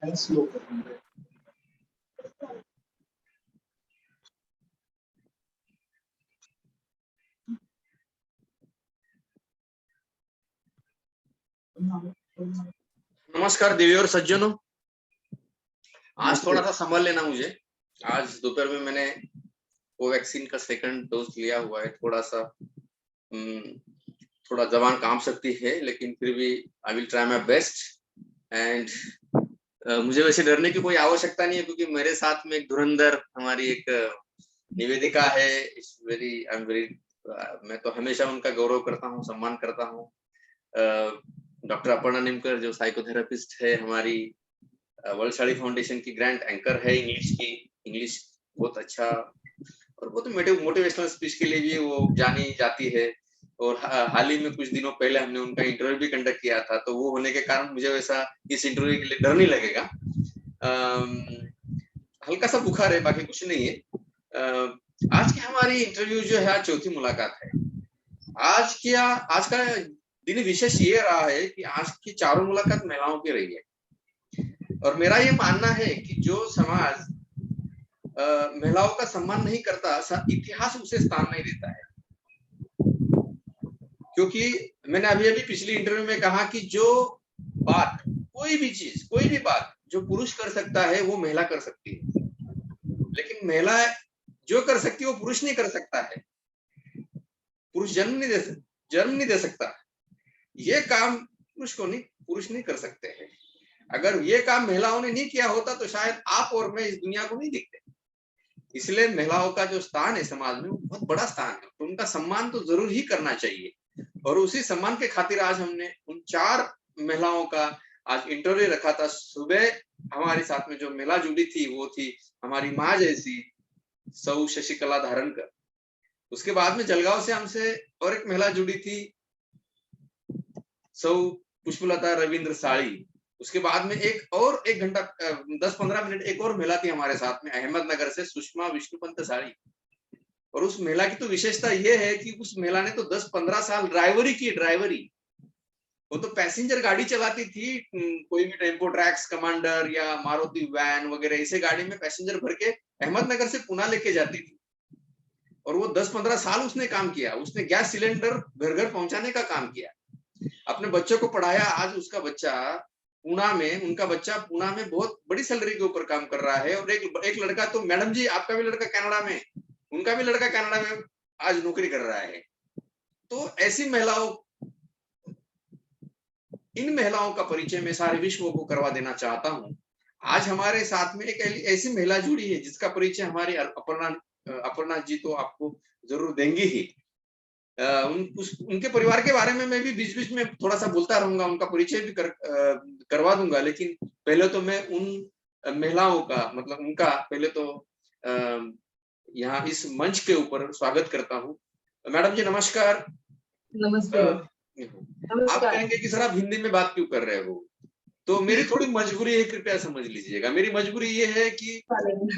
Slow करूंगा। नमस्कार देवी और सज्जनों, आज थोड़ा सा संभाल लेना मुझे। आज दोपहर में मैंने कोवैक्सीन का सेकंड डोज लिया हुआ है। थोड़ा सा थोड़ा जबान कांप सकती है, लेकिन फिर भी I will try my best. End मुझे वैसे डरने की कोई आवश्यकता नहीं है, क्योंकि मेरे साथ में एक धुरंधर हमारी एक निवेदिका है। मैं तो हमेशा उनका गौरव करता हूँ, सम्मान करता हूँ। डॉक्टर अपर्णा निमकर जो साइकोथेरेपिस्ट है, हमारी वलसाड़ी फाउंडेशन की ग्रैंड एंकर है इंग्लिश बहुत अच्छा, और बहुत मोटिवेशनल स्पीच के लिए भी वो जानी जाती है। और हाल ही में कुछ दिनों पहले हमने उनका इंटरव्यू भी कंडक्ट किया था, तो वो होने के कारण मुझे वैसा इस इंटरव्यू के लिए डर नहीं लगेगा। हल्का सा बुखार है, बाकी कुछ नहीं है। आज की हमारी इंटरव्यू जो है चौथी मुलाकात है। आज का दिन विशेष ये रहा है कि आज की चारों मुलाकात महिलाओं की रही है, और मेरा ये मानना है कि जो समाज महिलाओं का सम्मान नहीं करता, इतिहास उसे स्थान नहीं देता है। क्योंकि मैंने अभी पिछली इंटरव्यू में कहा कि जो बात, कोई भी बात जो पुरुष कर सकता है वो महिला कर सकती है, लेकिन महिला जो कर सकती है वो पुरुष नहीं कर सकता है। पुरुष जन्म नहीं दे सकता। ये काम पुरुष नहीं कर सकते हैं। अगर ये काम महिलाओं ने नहीं किया होता तो शायद आप और मैं इस दुनिया को नहीं देखते। इसलिए महिलाओं का जो स्थान है समाज में, वो बहुत बड़ा स्थान है, तो उनका सम्मान तो जरूर ही करना चाहिए। और उसी सम्मान के खातिर आज हमने उन 4 महिलाओं का आज इंटरव्यू रखा था। सुबह हमारे साथ में जो महिला जुड़ी थी वो थी हमारी माँ जैसी सौ शशिकला धारणकर। उसके बाद में जलगांव से हमसे और एक महिला जुड़ी थी, सौ पुष्पलता रविंद्र साड़ी। उसके बाद में एक घंटा 10-15 मिनट एक और महिला थी हमारे साथ में, अहमदनगर से सुषमा विष्णुपंत साड़ी। और उस महिला की तो विशेषता ये है कि उस महिला ने तो 10-15 साल ड्राइवरी की। वो तो पैसेंजर गाड़ी चलाती थी, कोई भी टेम्पो ट्रैक्स कमांडर या मारुति वैन वगैरह ऐसे गाड़ी में पैसेंजर भर के अहमदनगर से पुणे लेके जाती थी। और वो 10-15 साल उसने काम किया। उसने गैस सिलेंडर घर घर पहुंचाने का काम किया, अपने बच्चों को पढ़ाया। आज उनका बच्चा पुणे में बहुत बड़ी सैलरी के ऊपर काम कर रहा है। और एक लड़का, तो मैडम जी आपका भी लड़का कनाडा में, उनका भी लड़का कनाडा में आज नौकरी कर रहा है। तो ऐसी इन महिलाओं का परिचय मैं सारे विश्व को करवा देना चाहता हूँ। आज हमारे साथ में एक ऐसी महिला जुड़ी है जिसका परिचय हमारी अपर्णा जी तो आपको जरूर देंगी ही। उनके परिवार के बारे में मैं भी बीच बीच में थोड़ा सा बोलता रहूंगा, उनका परिचय भी करवा दूंगा। लेकिन पहले तो मैं उन महिलाओं का, मतलब उनका पहले तो यहाँ इस मंच के ऊपर स्वागत करता हूँ। मैडम जी नमस्कार। नमस्ते। आप कहेंगे कि सर आप हिंदी में बात क्यों कर रहे हो, तो मेरी थोड़ी मजबुरी है, कृपया समझ लीजिएगा। मेरी मजबुरी ये है की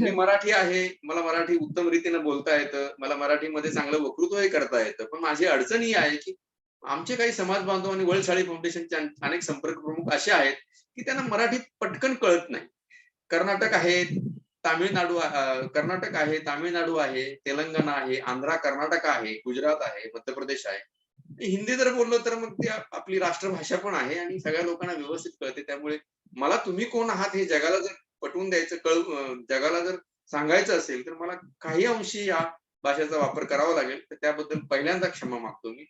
मी मराठी आहे, मला मराठी उत्तम रीतीने बोलता येतं, मला मराठीमध्ये चांगलं वक्तृत्वही करता येतं। पण माझी अडचण ही आहे की आमचे काही समाज बांधव आणि वलसाडी फाउंडेशनचे अनेक संपर्क प्रमुख असे आहेत की त्यांना मराठी पटकन कळत नाही। कर्नाटक आहे, तामिळनाडू आहे, तेलंगणा आहे, आंध्र कर्नाटक आहे, गुजरात आहे, मध्य प्रदेश आहे। हिंदी जर बोललो तर मग ती आपली राष्ट्रभाषा पण आहे आणि सगळ्या लोकांना व्यवस्थित कळते। त्यामुळे मला तुम्ही कोण आहात हे जगाला जर पटवून द्यायचं, जगाला जर सांगायचं असेल तर मला काही अंशी या भाषेचा वापर करावा लागेल। तर त्याबद्दल पहिल्यांदा क्षमा मागतो मी।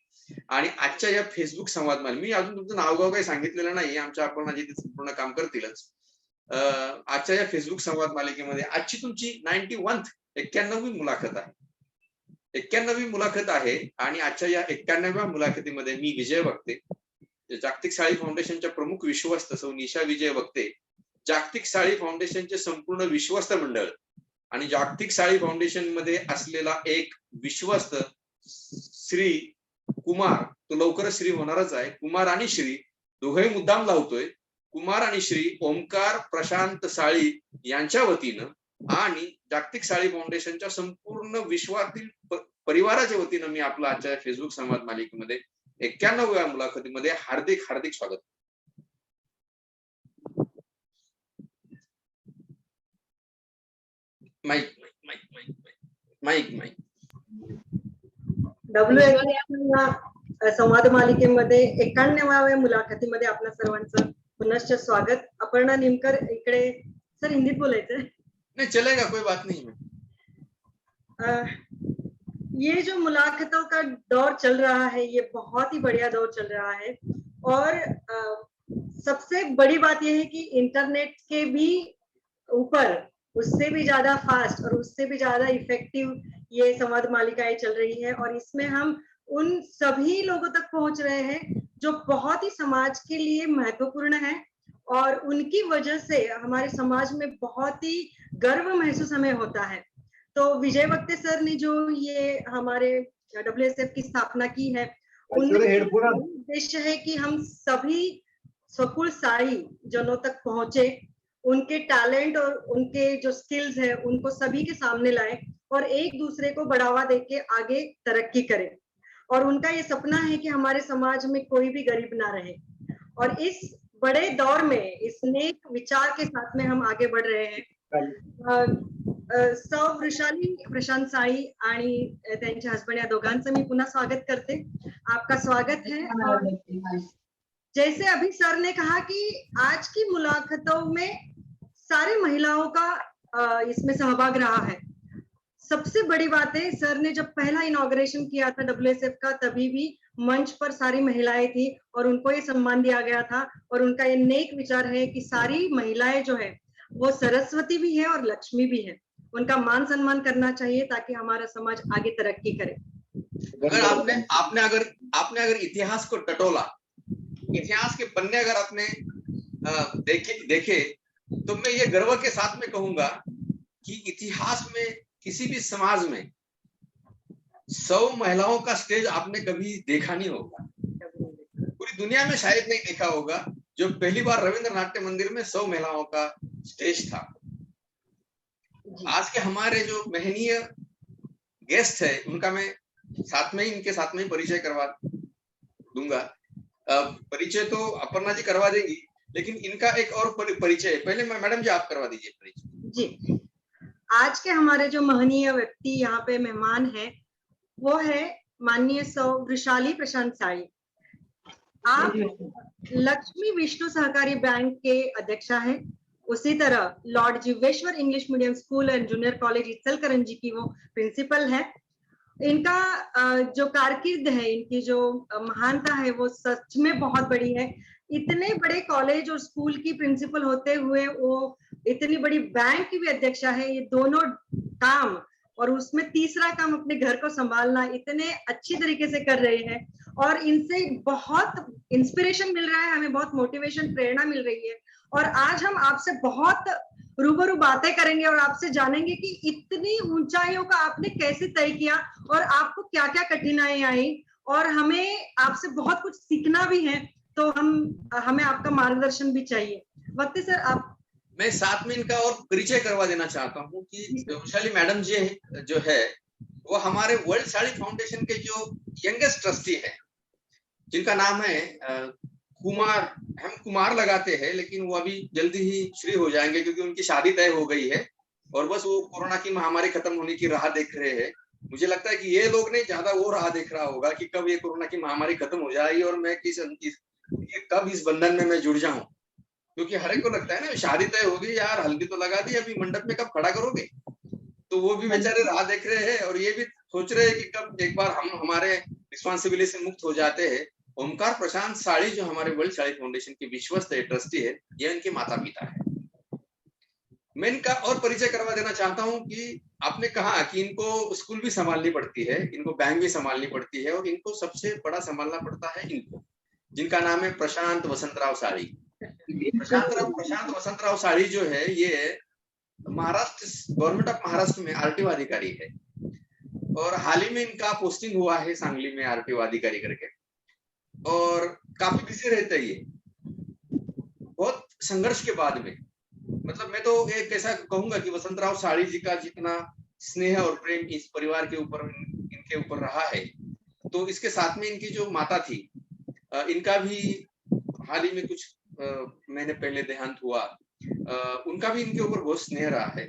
आणि आजच्या या फेसबुक संवादमाला मी अजून तुमचं नावगाव काही सांगितलेलं नाही, आमच्या अपर्णा जी ते संपूर्ण काम करतीलच। आजच्या या फेसबुक संवाद मालिकेमध्ये आजची तुमची 91वी मुलाखत आहे। 91वी मुलाखत आहे आणि आजच्या या 91व्या मुलाखतीमध्ये मी विजय वक्ते, जागतिक साळी फाउंडेशनच्या प्रमुख विश्वस्त सौ निशा विजय वक्ते, जागतिक साळी फाउंडेशनचे संपूर्ण विश्वस्त मंडळ आणि जागतिक साळी फाउंडेशन मध्ये असलेला एक विश्वस्त श्री कुमार, तो लवकरच श्री होणारच आहे। कुमार आणि श्री दोघेही मुद्दाम लावतोय। कुमार आणि श्री ओमकार प्रशांत साळी यांच्या वतीनं आणि जागतिक साळी फाउंडेशनच्या संपूर्ण विश्वातील परिवाराच्या वतीनं मी आपलं आजच्या फेसबुक संवाद मालिकेमध्ये 91व्या मुलाखतीमध्ये हार्दिक स्वागत। Mike mike mike mike mike संवाद मालिकेमध्ये 91व्या मुलाखतीमध्ये आपल्या सर्वांचं पुनश्च स्वागत. अपर्णा निमकर इकडे. सर हिंदीत बोलायचं? नहीं चलेगा, कोई बात नहीं है। ये जो मुलाकातों का दौर चल रहा है, ये बहुत ही बढ़िया दौर चल रहा है और सबसे बड़ी बात यह है कि इंटरनेट के भी ऊपर उससे भी ज्यादा फास्ट और उससे भी ज्यादा इफेक्टिव ये संवाद मालिकाएं चल रही है और इसमें हम उन सभी लोगों तक पहुंच रहे हैं जो बहुत ही समाज के लिए महत्वपूर्ण है और उनकी वजह से हमारे समाज में बहुत ही गर्व महसूस हमें होता है। तो विजय वक्ते सर ने जो ये हमारे WSF की स्थापना की है, उनका उद्देश्य है कि हम सभी स्वकुल साई जनों तक पहुंचे, उनके टैलेंट और उनके जो स्किल्स है उनको सभी के सामने लाए और एक दूसरे को बढ़ावा देके आगे तरक्की करें। और उनका ये सपना है कि हमारे समाज में कोई भी गरीब ना रहे और इस बड़े दौर में इस नेक विचार के साथ में हम आगे बढ़ रहे हैं। सौ वृषाली प्रशांत साई आणि त्यांचे हस्बंड या दोघांचं मी पुन्हा स्वागत करते। आपका स्वागत है। और जैसे अभी सर ने कहा कि आज की मुलाकातों में सारी महिलाओं का इसमें सहभाग रहा है। सबसे बड़ी बात है, सर ने जब पहला इनॉग्रेशन किया था WSF का, तभी भी मंच पर सारी महिलाएं थी और उनको ये सम्मान दिया गया था और उनका ये नेक विचार है कि सारी महिलाएं जो है वो सरस्वती भी है और लक्ष्मी भी है, उनका मान सम्मान करना चाहिए ताकि हमारा समाज आगे तरक्की करे। अगर आपने अगर इतिहास को टटोला, इतिहास के पन्ने अगर आपने देखे तो मैं ये गर्व के साथ में कहूंगा कि इतिहास में किसी भी समाज में 100 महिलाओं का स्टेज आपने कभी देखा नहीं होगा, पूरी दुनिया में शायद नहीं देखा होगा। जो पहली बार रविंद्र नाट्य मंदिर में 100 महिलाओं का स्टेज था। आज के हमारे जो महनीय गेस्ट है उनका मैं इनके साथ में ही परिचय करवा दूंगा। परिचय तो अपर्णा जी करवा देंगी, लेकिन इनका एक और परिचय पहले मैडम जी आप करवा दीजिए परिचय। जी, आज के हमारे जो महनीय व्यक्ति यहाँ पे मेहमान है वो है माननीय सौ वृषाली प्रशांत साई। आप लक्ष्मी विष्णु सहकारी बैंक के अध्यक्षा हैं। उसी तरह Lord Jiveshwar English medium school end junior college Ichalkaranji की वो प्रिंसिपल है। इनका जो कारकिर्द है, इनकी जो महानता है वो सच में बहुत बड़ी है। इतने बड़े कॉलेज और स्कूल की प्रिंसिपल होते हुए वो इतनी बड़ी बैंक की भी अध्यक्षा है। ये दोनों काम और उसमें तीसरा काम अपने घर को संभालना इतने अच्छी तरीके से कर रहे हैं और इनसे बहुत इंस्पिरेशन मिल रहा है, हमें बहुत मोटिवेशन प्रेरणा मिल रही है। और आज हम आपसे बहुत रूबरू बातें करेंगे और आपसे जानेंगे कि इतनी ऊंचाइयों का आपने कैसे तय किया और आपको क्या क्या कठिनाई आई और हमें आपसे बहुत कुछ सीखना भी है, तो हमें आपका मार्गदर्शन भी चाहिए। वक्ती सर आप। मैं साथ में इनका और परिचय करवा देना चाहता हूँ कि वैशाली मैडम जी जो है वो हमारे वर्ल्ड साड़ी फाउंडेशन के जो यंगेस्ट ट्रस्टी है, जिनका नाम है कुमार। हम कुमार लगाते हैं लेकिन वो अभी जल्दी ही श्री हो जाएंगे क्योंकि उनकी शादी तय हो गई है और बस वो कोरोना की महामारी खत्म होने की राह देख रहे हैं। मुझे लगता है कि ये लोग नहीं, ज्यादा वो राह देख रहा होगा कि कब ये कोरोना की महामारी खत्म हो जाएगी और मैं कब इस बंधन में मैं जुड़ जाऊं, क्योंकि हर एक को लगता है ना शादी तय हो गई यार, हल्दी तो लगा दी, अभी मंडप में कब खड़ा करोगे। तो वो भी बेचारे राह देख रहे हैं और ये भी सोच रहे हैं कि कब एक बार हम हमारे रिस्पॉन्सिबिलिटी से मुक्त हो जाते हैं। ओमकार प्रशांत साड़ी जो हमारे वर्ल्ड साड़ी फाउंडेशन की विश्वस्त ट्रस्टी है, ये इनके माता पिता है। मैं इनका और परिचय करवा देना चाहता हूं कि आपने कहा कि इनको स्कूल भी संभालनी पड़ती है, इनको बैंक भी संभालनी पड़ती है और इनको सबसे बड़ा संभालना पड़ता है इनको, जिनका नाम है प्रशांत वसंतराव साड़ी। प्रशांत वसंतराव साड़ी जो है ये महाराष्ट्र गवर्नमेंट ऑफ महाराष्ट्र में आरटीओ अधिकारी है और हाल ही में इनका पोस्टिंग हुआ है सांगली में आरटीओ अधिकारी करके, और काफी बिजी रहते हैं ये बहुत संघर्ष के बाद में। मतलब मैं तो एक ऐसा कहूंगा कि वसंतराव साड़ी जी का जितना स्नेह और प्रेम इस परिवार के ऊपर इनके ऊपर रहा है, तो इसके साथ में इनकी जो माता थी, इनका भी हाल ही में कुछ महीने पहले देहांत हुआ। उनका भी इनके ऊपर बहुत स्नेह रहा है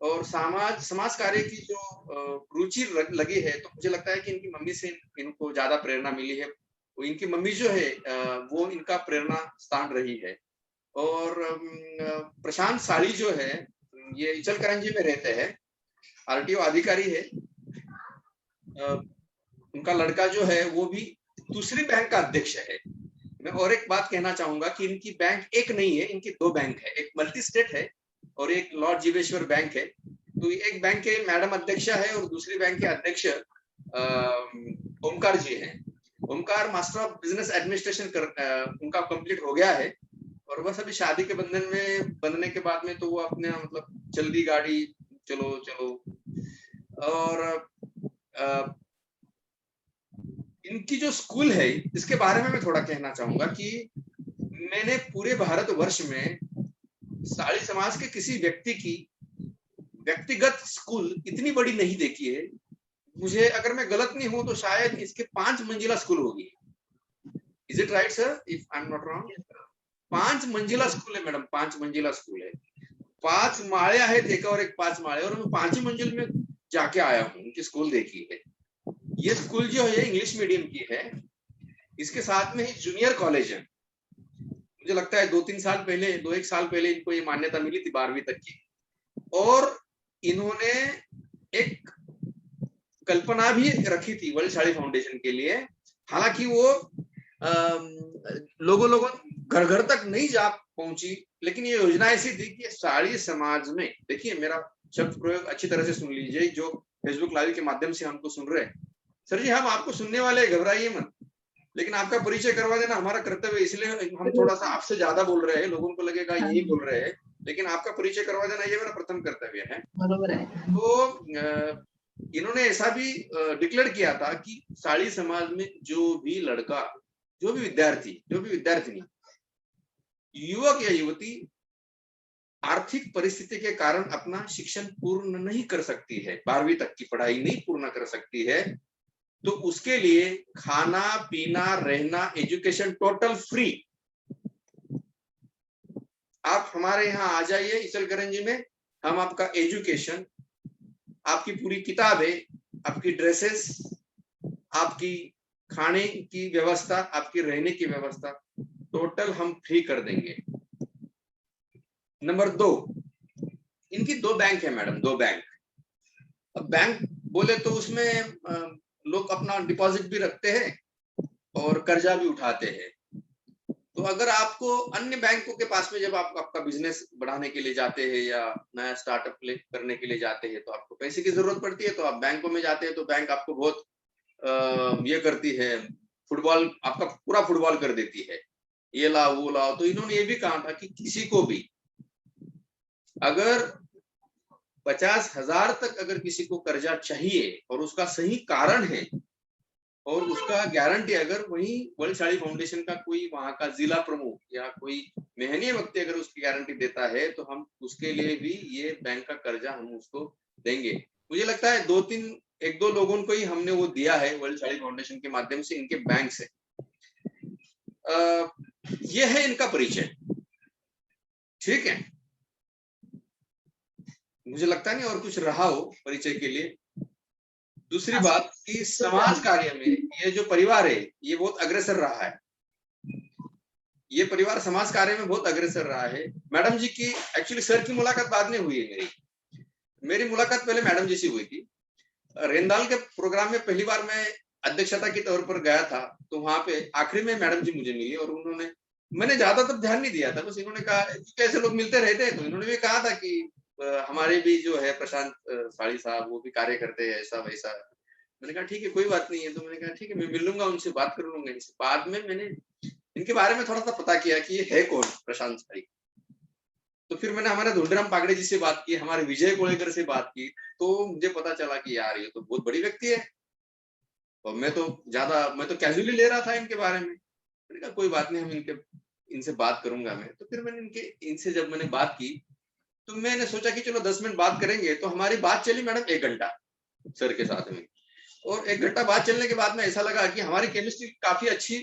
और समाज कार्य की जो रुचि लगी है, तो मुझे लगता है कि इनकी मम्मी से इनको ज्यादा प्रेरणा मिली है। वो इनकी मम्मी जो है वो इनका प्रेरणा स्थान रही है। और प्रशांत साड़ी जो है ये इचलकरंजी में रहते हैं, आरटीओ अधिकारी है। उनका लड़का जो है वो भी दूसरी बैंक का अध्यक्ष है। मैं और एक बात कहना चाहूंगा कि इनकी बैंक एक नहीं है, इनकी दो बैंक है, एक मल्टी स्टेट है और एक लॉर्ड जीवेश्वर बैंक है। तो एक बैंक के मैडम अध्यक्षा है और दूसरी बैंक के अध्यक्ष ओमकार जी हैं। Omkar master of business administration उनका कंप्लीट हो गया है और बस अभी शादी के बंधन में बंधने के बाद में तो वो अपने मतलब जल्दी गाड़ी चलो चलो। और इनकी जो स्कूल है इसके बारे में मैं थोड़ा कहना चाहूंगा कि मैंने पूरे भारतवर्ष में साड़ी समाज के किसी व्यक्ति की व्यक्तिगत स्कूल इतनी बड़ी नहीं देखी है। मुझे अगर मैं गलत नहीं हूं तो शायद इसके 5 मंजिला स्कूल होगी। Is it right sir, if I am not wrong? 5 मंजिला स्कूल है मैडम, 5 मंजिला स्कूल है। 5 माले हैं, देखा और एक 5 माले, और मैं 5 मंजिल में जाके आया हूँ, उनकी स्कूल देखी है। ये स्कूल जो है इंग्लिश मीडियम की है, इसके साथ में ही जूनियर कॉलेज है। मुझे लगता है 2-3 साल पहले, 2-1 साल पहले इनको ये मान्यता मिली थी 12वीं तक की। और इन्होंने एक कल्पना भी रखी थी वर्ल्ड साड़ी फाउंडेशन के लिए। हालांकि वो लोगों घर घर तक नहीं जा पहुंची, लेकिन ये योजना ऐसी थी कि साड़ी समाज में, देखिए मेरा शब्द प्रयोग अच्छी तरह से सुन लीजिए, जो फेसबुक लाइव के माध्यम से हमको सुन रहे हैं। सर जी हम आपको सुनने वाले हैं, घबराइए मत, लेकिन आपका परिचय करवा देना हमारा कर्तव्य, इसलिए हम थोड़ा सा आपसे ज्यादा बोल रहे हैं, लोगों को लगेगा यही बोल रहे हैं, लेकिन आपका परिचय करवा देना ये मेरा प्रथम कर्तव्य है। बरोबर है। तो इन्होंने ऐसा भी डिक्लेयर किया था कि साड़ी समाज में जो भी लड़का, जो भी विद्यार्थी, जो भी विद्यार्थिनी, युवक या युवती आर्थिक परिस्थिति के कारण अपना शिक्षण पूर्ण नहीं कर सकती है, 12वीं तक की पढ़ाई नहीं पूर्ण कर सकती है, तो उसके लिए खाना पीना रहना एजुकेशन टोटल फ्री। आप हमारे यहाँ आ जाइए इचलकरंजी में, हम आपका एजुकेशन, आपकी पूरी किताबें, आपकी ड्रेसेस, आपकी खाने की व्यवस्था, आपकी रहने की व्यवस्था टोटल हम फ्री कर देंगे। नंबर 2, इनकी 2 बैंक है मैडम, 2 बैंक। अब बैंक बोले तो उसमें लोग अपना डिपॉजिट भी रखते हैं और कर्जा भी उठाते हैं। तो अगर आपको अन्य बैंकों के पास में जब आप आपका बिजनेस बढ़ाने के लिए जाते हैं या नया स्टार्टअप करने के लिए जाते हैं तो आपको पैसे की जरूरत पड़ती है, तो आप बैंकों में जाते हैं तो बैंक आपको बहुत ये करती है, फुटबॉल, आपका पूरा फुटबॉल कर देती है, ये लाओ वो लाओ। तो इन्होंने ये भी कहा था कि किसी को भी अगर 50,000 तक अगर किसी को कर्जा चाहिए और उसका सही कारण है और उसका गारंटी अगर वही वर्ल्ड साड़ी फाउंडेशन का कोई वहां का जिला प्रमुख या कोई मेहनती व्यक्ति अगर उसकी गारंटी देता है तो हम उसके लिए भी ये बैंक का कर्जा हम उसको देंगे। मुझे लगता है 1-2 लोगों को ही हमने वो दिया है वर्ल्ड साड़ी फाउंडेशन के माध्यम से, इनके बैंक से। ये है इनका परिचय, ठीक है। मुझे लगता नहीं और कुछ रहा हो परिचय के लिए। दूसरी बात कि समाज कार्य में ये जो परिवार है ये बहुत अग्रसर रहा है, ये परिवार समाज कार्य में बहुत अग्रसर रहा है। मैडम जी की एक्चुअली सर की मुलाकात बाद में हुई है, मेरी मुलाकात पहले मैडम जी से हुई थी। रेंदाल के प्रोग्राम में पहली बार मैं अध्यक्षता के तौर पर गया था, तो वहां पे आखिरी में मैडम जी मुझे मिली और उन्होंने, मैंने ज्यादातर ध्यान नहीं दिया था, बस इन्होंने कहा कैसे लोग मिलते रहते हैं, तो इन्होंने भी कहा था कि हमारे भी जो है प्रशांत साड़ी साहब वो भी कार्य करते हैं ऐसा वैसा। मैंने कहा ठीक है कोई बात नहीं है, तो मैंने कहा ठीक है मैं मिल लूंगा उनसे, बात कर लूंगा इनसे। बाद में मैंने इनके बारे में थोड़ा सा पता किया कि ये है कौन प्रशांत साड़ी। तो फिर मैंने हमारे धुंडराम पागड़े जी से बात की, हमारे विजय कोलेकर से बात की, तो मुझे पता चला कि यार ये तो बहुत बड़ी व्यक्ति है, और मैं तो कैजुअली ले रहा था इनके बारे में। मैंने कहा कोई बात नहीं, हम इनसे बात करूंगा मैं। तो फिर मैंने इनसे जब मैंने बात की तो मैंने सोचा कि चलो 10 मिनट बात करेंगे, तो हमारी बात चली मैडम 1 घंटा सर के साथ में। और 1 घंटा बात चलने के बाद में ऐसा लगा कि हमारी केमिस्ट्री काफी अच्छी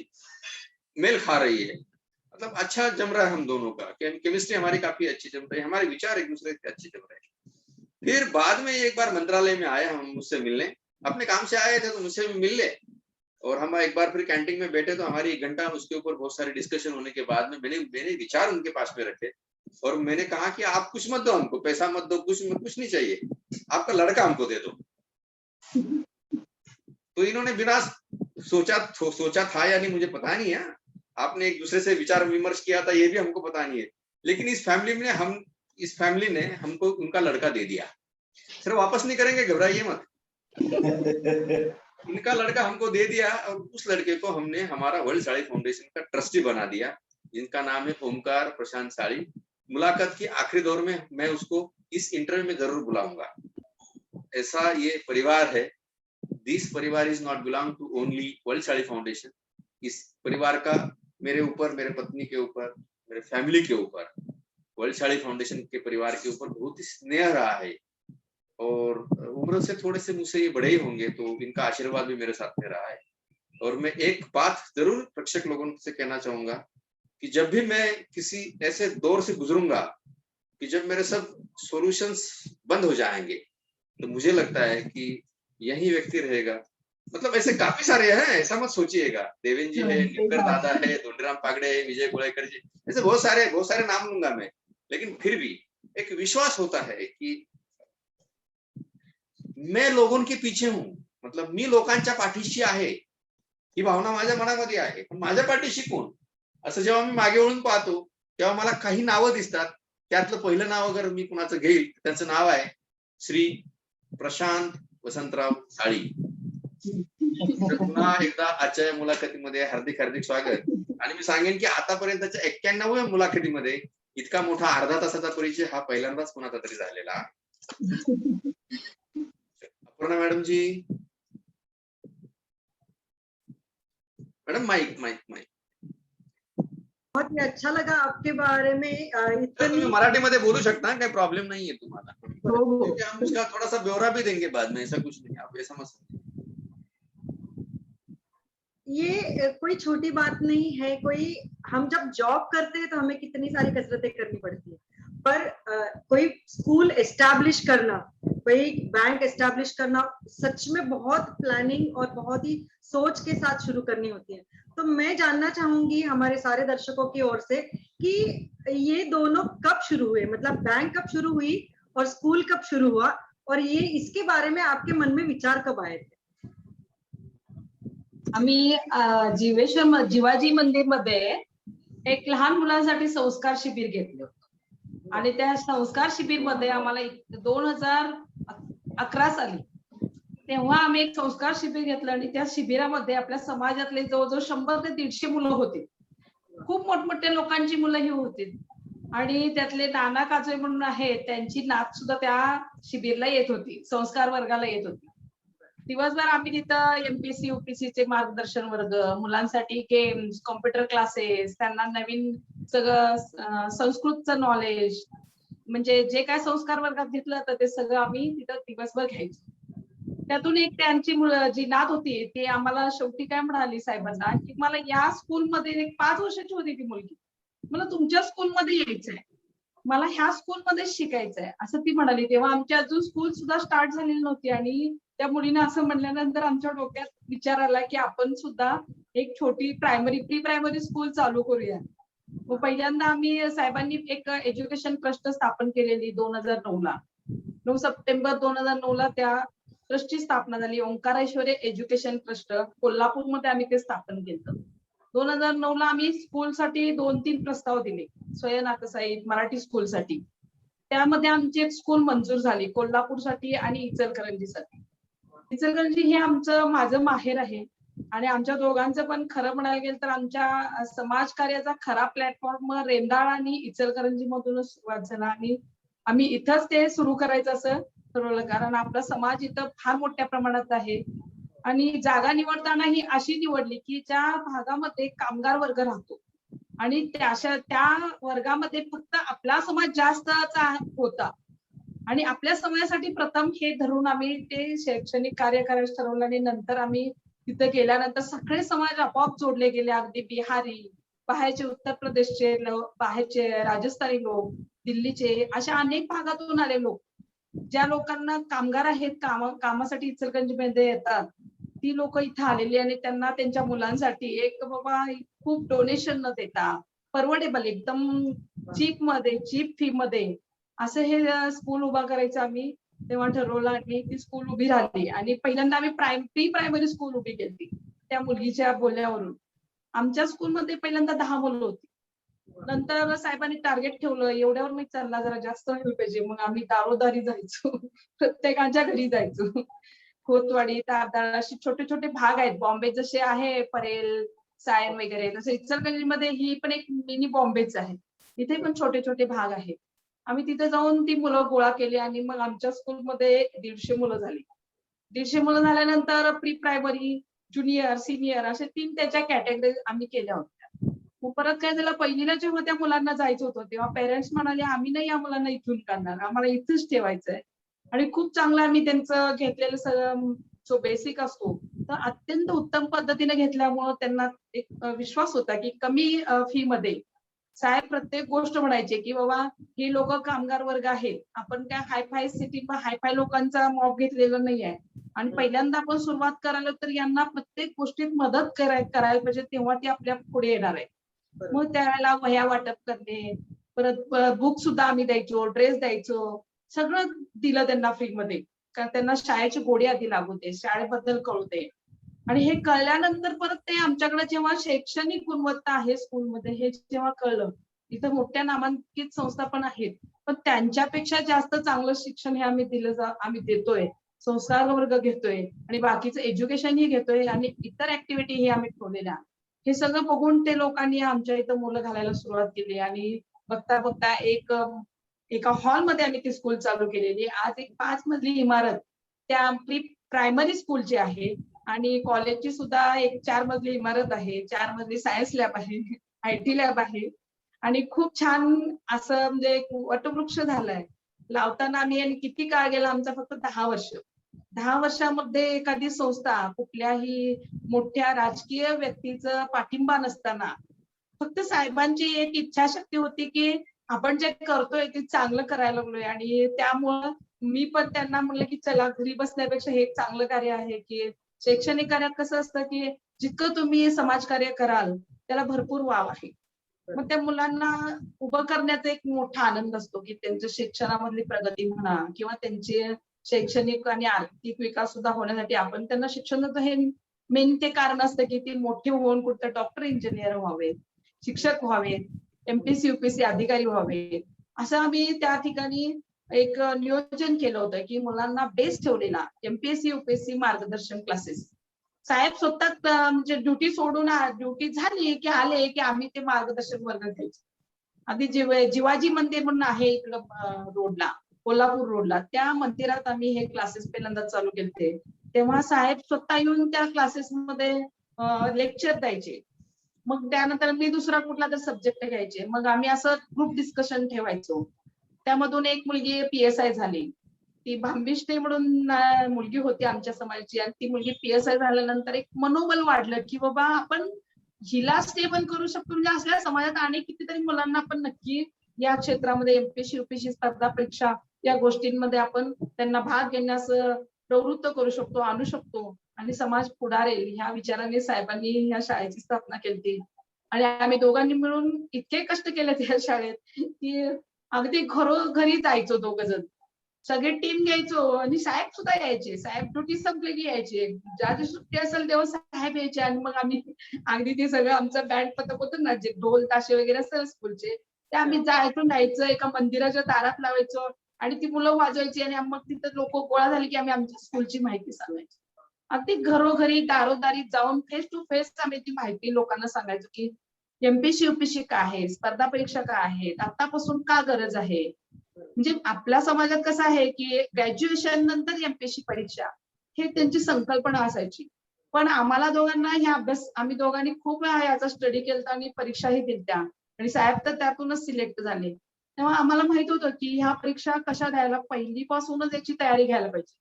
मेल खा रही है, मतलब अच्छा जम रहा है हम दोनों का, केमिस्ट्री हमारी काफी अच्छी जम रही है, हमारे विचार एक दूसरे के अच्छे जम रहे हैं। फिर बाद में एक बार मंत्रालय में आए हम मुझसे मिलने, अपने काम से आए थे तो मुझसे मिलने, और हम एक बार फिर कैंटीन में बैठे तो हमारी 1 घंटा उसके ऊपर बहुत सारी डिस्कशन होने के बाद में मैंने विचार उनके पास में रखे और मैंने कहा कि आप कुछ मत दो हमको, पैसा मत दो, कुछ नहीं चाहिए, आपका लड़का हमको दे दो। तो इन्होंने बिना सोचा था या नहीं मुझे पता नहीं है, आपने एक दूसरे से विचार विमर्श किया था ये भी हमको पता नहीं है, लेकिन इस फैमिली ने हमको उनका लड़का दे दिया। सर वापस नहीं करेंगे, घबराइए मत। इनका लड़का हमको दे दिया और उस लड़के को हमने हमारा वर्ल्ड साड़ी फाउंडेशन का ट्रस्टी बना दिया, जिनका नाम है ओमकार प्रशांत साड़ी। मुलाकात के आखिरी दौर में मैं उसको इस इंटरव्यू में जरूर बुलाऊंगा। ऐसा ये परिवार है। दिस परिवार is not belong to only world sari foundation. इस परिवार का मेरे ऊपर, मेरे पत्नी के ऊपर, मेरे फैमिली के ऊपर, वर्ल्ड साड़ी फाउंडेशन के परिवार के ऊपर बहुत ही स्नेह रहा है। और उम्र से थोड़े से मुझसे ये बड़े ही होंगे तो इनका आशीर्वाद भी मेरे साथ में रहा है। और मैं एक बात जरूर प्रेक्षक लोगों से कहना चाहूंगा कि जब भी मैं किसी ऐसे दौर से गुजरूंगा कि जब मेरे सब सॉल्यूशंस बंद हो जाएंगे, तो मुझे लगता है कि यही व्यक्ति रहेगा। मतलब ऐसे काफी सारे हैं, ऐसा मत सोचिएगा। देवेंद्र जी है, निम्बर दादा है, धोंडीराम पागड़े है, विजय गोलेकर जी, ऐसे बहुत सारे नाम लूंगा मैं। लेकिन फिर भी एक विश्वास होता है कि मैं लोकांच्या पीछे हूँ, मतलब मी लोकांच्या पाठीशी आहे, ही भावना माझ्या मनामध्ये आहे। पण माझ्या पाठीशी कोण, असं जेव्हा मी मागे वळून पाहतो तेव्हा मला काही नावं दिसतात। त्यातलं पहिलं नाव अगर मी कुणाचं घेईल, त्यांचं नाव आहे श्री प्रशांत वसंतराव साळी। तर पुन्हा एकदा आजच्या मुलाखतीमध्ये हार्दिक स्वागत। आणि मी सांगेन की आतापर्यंतच्या 91व्या मुलाखतीमध्ये इतका मोठा अर्धा तासाचा परिचय हा पहिल्यांदाच कोणाचा तरी झालेला। अपर्णा मैडम जी, मैडम माइक। बहुत ही अच्छा लगा आपके बारे में तुम्ही मराठीमध्ये बोलू शकता, काही प्रॉब्लेम नहीं है तुम्हाला। हो। हम उसका थोड़ा सा ब्यौरा भी देंगे बाद में, ऐसा कुछ नहीं, आप ऐसा मत समझिए। ये कोई छोटी बात नहीं है। हम जब जॉब करते हैं तो हमें कितनी सारी कसरतें करनी पड़ती है, पर कोई स्कूल एस्टैब्लिश करना, कोई बैंक एस्टैब्लिश करना सच में बहुत प्लानिंग और बहुत ही सोच के साथ शुरू करनी होती है। तो मैं जानना चाहूंगी हमारे सारे दर्शकों की ओर से कि ये दोनों कब शुरू हुए, मतलब बैंक कब शुरू हुई और स्कूल कब शुरू हुआ, और ये इसके बारे में आपके मन में विचार कब आए थे? आम्ही जिवाजी मंदिर मध्ये एक लहान मुलांसाठी संस्कार शिबिर घेतलं होतं आणि त्या संस्कार शिबिर मध्ये आम्हाला 2011 साली तेव्हा आम्ही एक संस्कार शिबिर घेतलं आणि त्या शिबिरामध्ये आपल्या समाजातले जवळजवळ 100 ते 150 मुलं होती। खूप मोठमोठ्या लोकांची मुलं ही होती आणि त्यातले नाना काजळे म्हणून आहेत, त्यांची नात सुद्धा त्या शिबिरला येत होती, संस्कार वर्गाला येत होती। दिवसभर आम्ही तिथं एमपीएससी यूपीएससी चे मार्गदर्शन वर्ग, मुलांसाठी गेम्स, कॉम्प्युटर क्लासेस, त्यांना नवीन सगळं संस्कृतचं नॉलेज, म्हणजे जे काय संस्कार वर्गात घेतलं तर ते सगळं आम्ही तिथं दिवसभर घ्यायचो। त्यातून एक त्यांची जी नात होती ती आम्हाला शेवटी काय म्हणाली साहेबांना की मला या स्कूलमध्ये, एक 5 वर्षाची होती ती मुलगी, मला तुमच्या स्कूलमध्ये यायचंय, मला ह्या स्कूलमध्ये शिकायचंय असं ती म्हणाली। तेव्हा आमची अजून स्कूल सुद्धा स्टार्ट झालेली नव्हती आणि त्या मुलीने असं म्हणल्यानंतर आमच्या डोक्यात विचार आला की आपण सुद्धा एक छोटी प्री प्रायमरी स्कूल चालू करूया। मग पहिल्यांदा आम्ही साहेबांनी एक एज्युकेशन ट्रस्ट स्थापन केलेली 2009 ला। 9 सप्टेंबर 2009 ला त्या ट्रस्टची स्थापना झाली, ओंकारेश्वरी एज्युकेशन ट्रस्ट कोल्हापूरमध्ये आम्ही ते स्थापन केलं। 2009 ला आम्ही स्कूलसाठी 2-3 प्रस्ताव दिले, स्वयं नाथसाई मराठी स्कूलसाठी। त्यामध्ये आमची एक स्कूल मंजूर झाली कोल्हापूरसाठी आणि इचलकरंजीसाठी। इचलकरंजी हे माझं माहेर आहे आणि आमच्या दोघांचं पण खरं म्हणायला गेलं तर आमच्या समाज कार्याचा खरा प्लॅटफॉर्म रेंदाळ आणि इचलकरंजी मधूनच सुरुवात झाला आणि आम्ही इथंच ते सुरू करायचं असं ठरवलं, कारण आपला समाज इथं फार मोठ्या प्रमाणात आहे आणि जागा निवडताना ही अशी निवडली की ज्या भागामध्ये कामगार वर्ग राहतो आणि त्या वर्गामध्ये फक्त आपला समाज जास्त होता आणि आपल्या समाजासाठी प्रथम हे धरून आम्ही ते शैक्षणिक कार्य करायचं ठरवलं आणि नंतर आम्ही तिथे गेल्यानंतर सगळे समाज आपोआप जोडले गेले। अगदी बिहारी, बाहेरचे उत्तर प्रदेशचे लोक, बाहेरचे राजस्थानी लोक, दिल्लीचे, अशा अनेक भागातून आले लोक ज्या लोकांना कामगार आहेत, कामासाठी इचलकरंजीमध्ये येतात, ती लोक इथे आलेली आणि त्यांना त्यांच्या मुलांसाठी एक बाबा खूप डोनेशन न देता परवडेबल एकदम चीप फी मध्ये असं हे स्कूल उभा करायचं आम्ही तेव्हा ठरवलं आणि ती स्कूल उभी राहिली. आणि पहिल्यांदा आम्ही प्री प्रायमरी स्कूल उभी केली त्या मुलगीच्या बोलण्यावरून. आमच्या स्कूलमध्ये पहिल्यांदा 10 मुलं होती. नंतर साहेबांनी टार्गेट ठेवलं, एवढ्यावर नाही चालला, जरा जास्त व्हायला पाहिजे. मग आम्ही दारोदारी जायचो, प्रत्येकाच्या घरी जायचो. खोतवाडी, तारदाळ असे छोटे छोटे भाग आहेत. बॉम्बे जसे आहे परेल, सायन वगैरे, तसं इचलकरंजीमध्ये ही पण एक मिनी बॉम्बेच आहे. तिथे पण छोटे छोटे भाग आहेत. आम्ही तिथे जाऊन ती मुलं गोळा केली आणि मग आमच्या स्कूलमध्ये 150 मुलं झाली. 150 मुलं झाल्यानंतर प्री प्रायमरी, ज्युनियर, सिनियर असे 3 त्याच्या कॅटेगरी आम्ही केल्या होत्या. मग परत काय झालं, पहिलीला जेव्हा त्या मुलांना जायचं होतं तेव्हा पेरेंट्स म्हणाले, आम्ही नाही या मुलांना इथून काढणार, आम्हाला इथेच ठेवायचंय. आणि खूप चांगलं आम्ही त्यांचं घेतलेलं सगळं जो बेसिक असतो तर अत्यंत उत्तम पद्धतीने घेतल्यामुळं त्यांना एक विश्वास होता की कमी फी मध्ये साहेब प्रत्येक गोष्ट म्हणायचे की बाबा ही लोक कामगार वर्ग आहेत, आपण काय हायफाय सिटी हायफाय लोकांचा मॉब घेतलेला नाहीये. आणि पहिल्यांदा आपण सुरुवात करायला तर यांना प्रत्येक गोष्टीत मदत करायला पाहिजे, तेव्हा ती आपल्या पुढे येणार आहे. मग त्यावेळेला वह्या वाटप करणे, परत बुक सुद्धा आम्ही द्यायचो, ड्रेस द्यायचो, सगळं दिलं त्यांना फ्री मध्ये. कारण त्यांना शाळेची गोडी आधी लागू दे, शाळेबद्दल कळू दे. आणि हे कळल्यानंतर परत ते आमच्याकडे जेव्हा शैक्षणिक गुणवत्ता आहे स्कूलमध्ये हे जेव्हा कळलं, इथं मोठ्या नामांकित संस्था पण आहेत, पण त्यांच्यापेक्षा जास्त चांगलं शिक्षण हे आम्ही देतोय, संस्कार वर्ग घेतोय आणि बाकीचं एज्युकेशनही घेतोय आणि इतर ऍक्टिव्हिटी आम्ही ठेवलेल्या. हे सगळं बघून ते लोकांनी आमच्या इथं मुलं घालायला सुरुवात केली आणि बघता बघता एका हॉलमध्ये आम्ही ती स्कूल चालू केलेली. आज एक 5 मजली इमारत त्या प्री प्रायमरी स्कूलची आहे आणि कॉलेजची सुद्धा एक 4 मजली इमारत आहे. 4 मजली सायन्स लॅब आहे, IT लॅब आहे आणि खूप छान असं म्हणजे एक वटवृक्ष झालाय. लावताना आम्ही आणि किती काळ गेला आमचा, फक्त 10 वर्ष. 10 वर्षामध्ये एखादी संस्था कुठल्याही मोठ्या राजकीय व्यक्तीचं पाठिंबा नसताना फक्त साहेबांची एक इच्छाशक्ती होती की आपण जे करतोय ते चांगलं करायला लागलोय. आणि त्यामुळं मी पण त्यांना म्हणलं की चला घरी बसण्यापेक्षा हे एक चांगलं कार्य आहे. की शैक्षणिक कार्यात कसं असतं की जितकं तुम्ही समाजकार्य कराल त्याला भरपूर वाव आहे. मग त्या मुलांना उभं करण्याचा एक मोठा आनंद असतो की त्यांच्या शिक्षणामधली प्रगती म्हणा किंवा त्यांचे शैक्षणिक आणि आर्थिक विकास सुद्धा होण्यासाठी आपण त्यांना शिक्षणाचं हे मेन ते कारण असतं की ते मोठे होऊन कुठं डॉक्टर, इंजिनियर व्हावेत, शिक्षक व्हावेत, MPSC UPSC अधिकारी व्हावे. असं आम्ही त्या ठिकाणी एक नियोजन केलं होतं की मुलांना बेस ठेवलेला MPSC UPSC मार्गदर्शन क्लासेस. साहेब स्वतः म्हणजे ड्युटी सोडून ड्युटी झाली की आले की आम्ही ते मार्गदर्शक वर्ग घ्यायचो. आधी जिवाजी मंदिर म्हणून आहे इकडं रोडला, कोल्हापूर रोडला, त्या मंदिरात आम्ही हे क्लासेस पहिल्यांदा चालू केले. तेव्हा साहेब स्वतः येऊन त्या क्लासेस मध्ये लेक्चर द्यायचे. मग त्यानंतर मी दुसरा कुठला तर सब्जेक्ट घ्यायचे. मग आम्ही असं ग्रुप डिस्कशन ठेवायचो. त्यामधून एक मुलगी PSI झाली. ती भांबिष्टे म्हणून मुलगी होती आमच्या समाजाची आणि ती मुलगी PSI झाल्यानंतर एक मनोबल वाढलं की बाबा आपण हिला स्टेबल करू शकतो. म्हणजे असल्या समाजात आणि कितीतरी मुलांना आपण नक्की या क्षेत्रामध्ये MPSC UPSC स्पर्धा परीक्षा या गोष्टींमध्ये आपण त्यांना भाग घेण्यास प्रवृत्त करू शकतो, आणू शकतो आणि समाज पुढारेल ह्या विचाराने साहेबांनी ह्या शाळेची स्थापना केली. आणि आम्ही दोघांनी मिळून इतके कष्ट केले त्या शाळेत की अगदी घरोघरी जायचो दोघ जण. सगळे टीम घ्यायचो आणि साहेब सुद्धा यायचे. साहेब ड्युटी संपलेली यायचे. ज्या दिवशी सुट्टी असेल तेव्हा साहेब यायचे आणि मग आम्ही अगदी ते सगळं आमचं बँड पथक होतं ना, जे ढोल ताशे वगैरे असतात स्कूलचे, ते आम्ही जायचं एका मंदिराच्या दारात लावायचो आणि ती मुलं वाजवायची आणि मग तिथं लोक गोळा झाली की आम्ही आमच्या स्कूलची माहिती सांगायची. अगदी घरोघरी दारोदारी जाऊन फेस टू फेस आम्ही ती माहिती लोकांना सांगायचो की MPSC UPSC काय आहे, स्पर्धा परीक्षा काय आहेत, आतापासून का गरज आहे. म्हणजे आपल्या समाजात कसं आहे की ग्रॅज्युएशन नंतर MPSC परीक्षा हे त्यांची संकल्पना असायची. पण आम्हाला दोघांना हे अभ्यास आम्ही दोघांनी खूप वेळा याचा स्टडी केला आणि परीक्षाही दिल्या आणि साहेब तर त्यातूनच सिलेक्ट झाले. तेव्हा आम्हाला माहित होतं की ह्या परीक्षा कशा द्यायला, पहिलीपासूनच याची तयारी घ्यायला पाहिजे.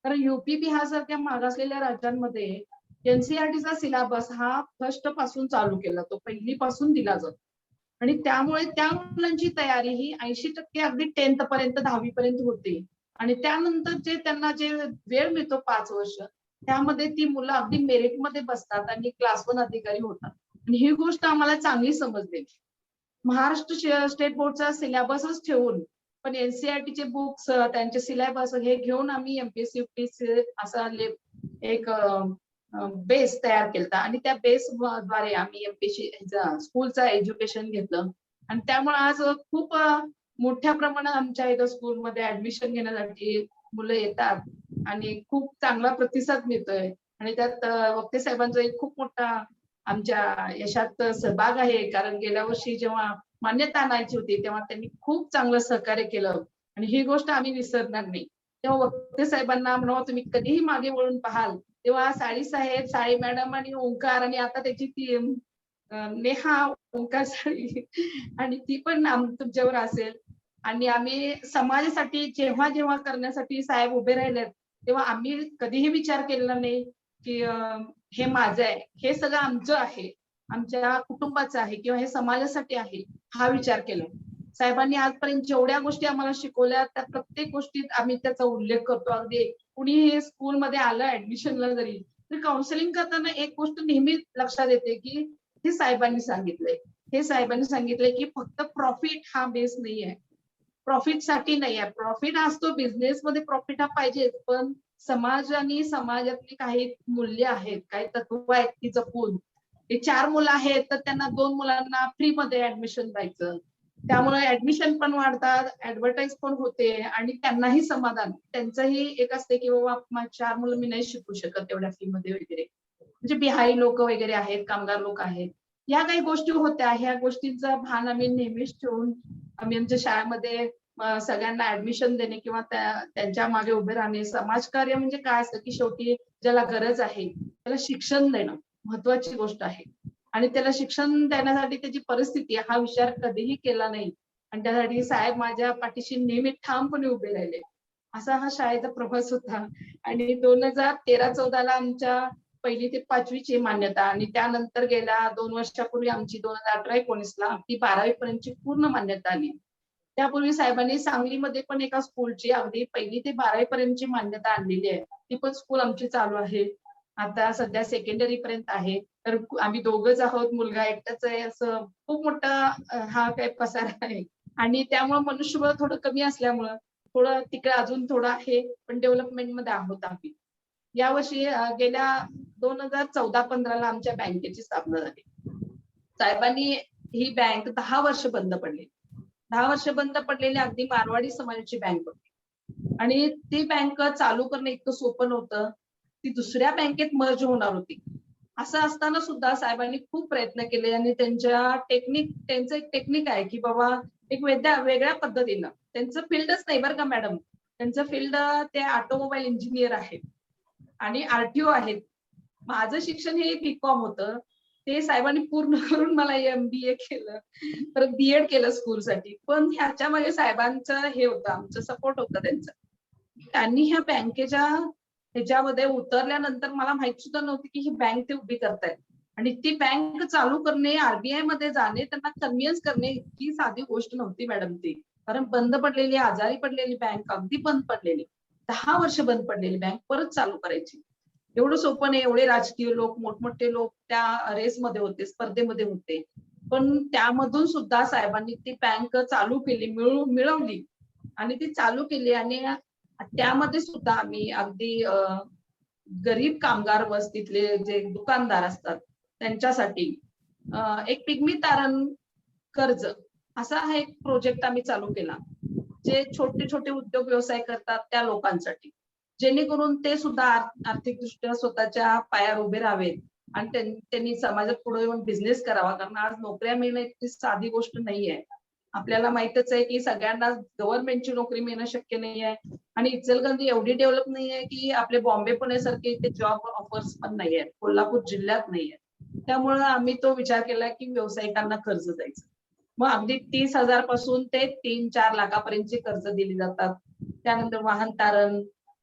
कारण UP बिहार सारख्या मागासलेल्या राज्यांमध्ये NCERTचा सिलेबस हा फर्स्ट पासून चालू केला, तो पहिलीपासून दिला जातो आणि त्यामुळे त्या मुलांची तयारी ही 80% अगदी 10th पर्यंत 10वी पर्यंत होते आणि त्यानंतर जे त्यांना जे वेळ मिळतो 5 वर्ष, त्यामध्ये ती मुलं अगदी मेरिटमध्ये बसतात आणि क्लास 1 अधिकारी होतात. आणि ही गोष्ट आम्हाला चांगली समजली. महाराष्ट्र स्टेट बोर्डचा सिलेबसच ठेवून पण एनसीईआरटीचे बुक्स, त्यांचे सिलेबस हे घेऊन आम्ही एमपीएससी युपीएससी असा एक बेस तयार केला आणि त्या बेस द्वारे आम्ही एमपीएससी स्कूलचं एज्युकेशन घेतलं. आणि त्यामुळे आज खूप मोठ्या प्रमाणात आमच्या इथं स्कूलमध्ये ऍडमिशन घेण्यासाठी मुलं येतात आणि खूप चांगला प्रतिसाद मिळतोय. आणि त्यात वक्ते साहेबांचा एक खूप मोठा आमच्या यशात सहभाग आहे. कारण गेल्या वर्षी जेव्हा मान्यता आणायची होती तेव्हा त्यांनी खूप चांगलं सहकार्य केलं आणि ही गोष्ट आम्ही विसरणार नाही. तेव्हा वक्ते साहेबांना म्हणावं तुम्ही कधीही मागे वळून पाहाल तेव्हा साळी साहेब, साळी मॅडम आणि ओंकार आणि आता त्याची ती नेहा ओंकार साळी आणि ती पण तुमच्यावर असेल. आणि आम्ही समाजासाठी जेव्हा जेव्हा करण्यासाठी साहेब उभे राहिले तेव्हा आम्ही कधीही विचार केलेला नाही की हे माझं आहे, हे सगळं आमचं आहे, आमच्या कुटुंबाचं आहे किंवा हे समाजासाठी आहे, हा विचार केला. साहेबांनी आजपर्यंत जेवढ्या गोष्टी आम्हाला शिकवल्या त्या प्रत्येक गोष्टीत आम्ही त्याचा उल्लेख करतो. अगदी कुणी स्कूलमध्ये आलं ऍडमिशनला जरी तर काउन्सिलिंग करताना एक गोष्ट नेहमी लक्षात येते की हे साहेबांनी सांगितलंय, हे साहेबांनी सांगितलंय की फक्त प्रॉफिट हा बेस नाहीये, प्रॉफिट साठी नाहीये. प्रॉफिट असतो बिझनेसमध्ये, प्रॉफिट हा पाहिजे, पण समाज आणि समाजातली काही मूल्य आहेत, काही तत्व आहेत ती जपून. ते 4 मुलं आहेत तर त्यांना 2 मुलांना फ्री मध्ये ऍडमिशन द्यायचं. त्यामुळे ऍडमिशन पण वाढतात, ऍडव्हर्टाईज पण होते आणि त्यांनाही समाधान. त्यांचंही एक असते की बाबा 4 मुलं मी नाही शिकू शकत तेवढ्या फी मध्ये वगैरे. म्हणजे बिहारी लोक वगैरे आहेत, कामगार लोक आहेत. या काही गोष्टी होत्या. ह्या गोष्टींचं भान आम्ही नेहमीच ठेवून आम्ही आमच्या शाळेमध्ये सगळ्यांना ऍडमिशन देणे किंवा त्यांच्या मागे उभे राहणे. समाजकार्य म्हणजे काय असतं की शेवटी ज्याला गरज आहे त्याला शिक्षण देणं महत्वाची गोष्ट आहे. आणि त्याला शिक्षण देण्यासाठी त्याची परिस्थिती हा विचार कधीही केला नाही. आणि त्यासाठी साहेब माझ्या पाठीशी नेहमी ठामपणे उभे राहिले. असा हा शाळेचा प्रवास होता. आणि 2013-14 आमच्या 1ली ते 5वीची मान्यता आणि त्यानंतर गेल्या 2 वर्षापूर्वी आमची 2018-19 ती 12वी पर्यंतची पूर्ण मान्यता आली. त्यापूर्वी साहेबांनी सांगलीमध्ये पण एका स्कूलची अगदी 1ली ते 12वी पर्यंतची मान्यता आणलेली आहे. ती पण स्कूल आमची चालू आहे. आता सध्या सेकंडरी पर्यंत आहे. तर आम्ही दोघंच आहोत, मुलगा एकटाच आहे. असं खूप मोठा हा काही पसारा आहे. आणि त्यामुळे मनुष्यबळ थोडं कमी असल्यामुळं थोडं तिकडे अजून थोडं आहे, पण डेव्हलपमेंट मध्ये आहोत आम्ही. यावर्षी गेल्या 2014-15 आमच्या बँकेची स्थापना झाली. साहेबांनी ही बँक 10 वर्ष बंद पडली. 10 वर्ष बंद पडलेली अगदी मारवाडी समाजाची बँक होती. आणि ती बँक चालू करणं इतकं सोपं नव्हतं. ती दुसऱ्या बँकेत मर्ज होणार होती. असं असताना सुद्धा साहेबांनी खूप प्रयत्न केले आणि त्यांचं एक टेक्निक आहे की बाबा एक वेगळ्या पद्धतीनं त्यांचं फील्डच नाही बरं का मॅडम. त्यांचं फील्ड ते ऑटोमोबाईल इंजिनियर आहेत आणि आरटीओ आहेत. माझं शिक्षण हे बीकॉम होतं. ते साहेबांनी पूर्ण करून मला एमबीए केलं, परत बीएड केलं स्कूलसाठी. पण ह्याच्या मागे साहेबांचं हे होतं, आमचं सपोर्ट होतं त्यांचं. त्यांनी ह्या बँकेच्या ह्याच्यामध्ये उतरल्यानंतर मला माहित सुद्धा नव्हती की ही बँक ते उभी करतायत. आणि ती बँक चालू करणे, आरबीआय मध्ये जाणे, त्यांना कन्व्हिन्स करणे इतकी साधी गोष्ट नव्हती मॅडम ती. कारण बंद पडलेली, आजारी पडलेली बँक, अगदी बंद पडलेली, 10 वर्ष बंद पडलेली बँक परत चालू करायची एवढं सोपं नाही. एवढे राजकीय लोक, मोठमोठे लोक त्या रेसमध्ये होते, स्पर्धेमध्ये होते. पण त्यामधून सुद्धा साहेबांनी ती बँक चालू केली, मिळवली आणि ती चालू केली. आणि त्यामध्ये सुद्धा आम्ही अगदी गरीब कामगार वस्तीतले जे दुकानदार असतात त्यांच्यासाठी एक पिगमी तारण कर्ज असा हा एक प्रोजेक्ट आम्ही चालू केला. जे छोटे छोटे उद्योग व्यवसाय करतात त्या लोकांसाठी, जेणेकरून ते सुद्धा आर्थिकदृष्ट्या स्वतःच्या पायावर उभे राहावेत आणि त्यांनी समाजात पुढे येऊन बिझनेस करावा. कारण आज नोकऱ्या मिळणं इतकी साधी गोष्ट नाहीये. आपल्याला माहितच आहे की सगळ्यांना गव्हर्नमेंटची नोकरी मिळणं शक्य नाहीये. आणि इचलकरंजी एवढी डेव्हलप नाहीये की आपले बॉम्बे पुण्यासारखे इथे जॉब ऑफर्स पण नाहीये, कोल्हापूर जिल्ह्यात नाहीये. त्यामुळे आम्ही तो विचार केला की व्यावसायिकांना कर्ज द्यायचं. मग अगदी 30,000 पासून ते 3-4 लाखापर्यंतचे कर्ज दिली जातात. त्यानंतर वाहन तारण,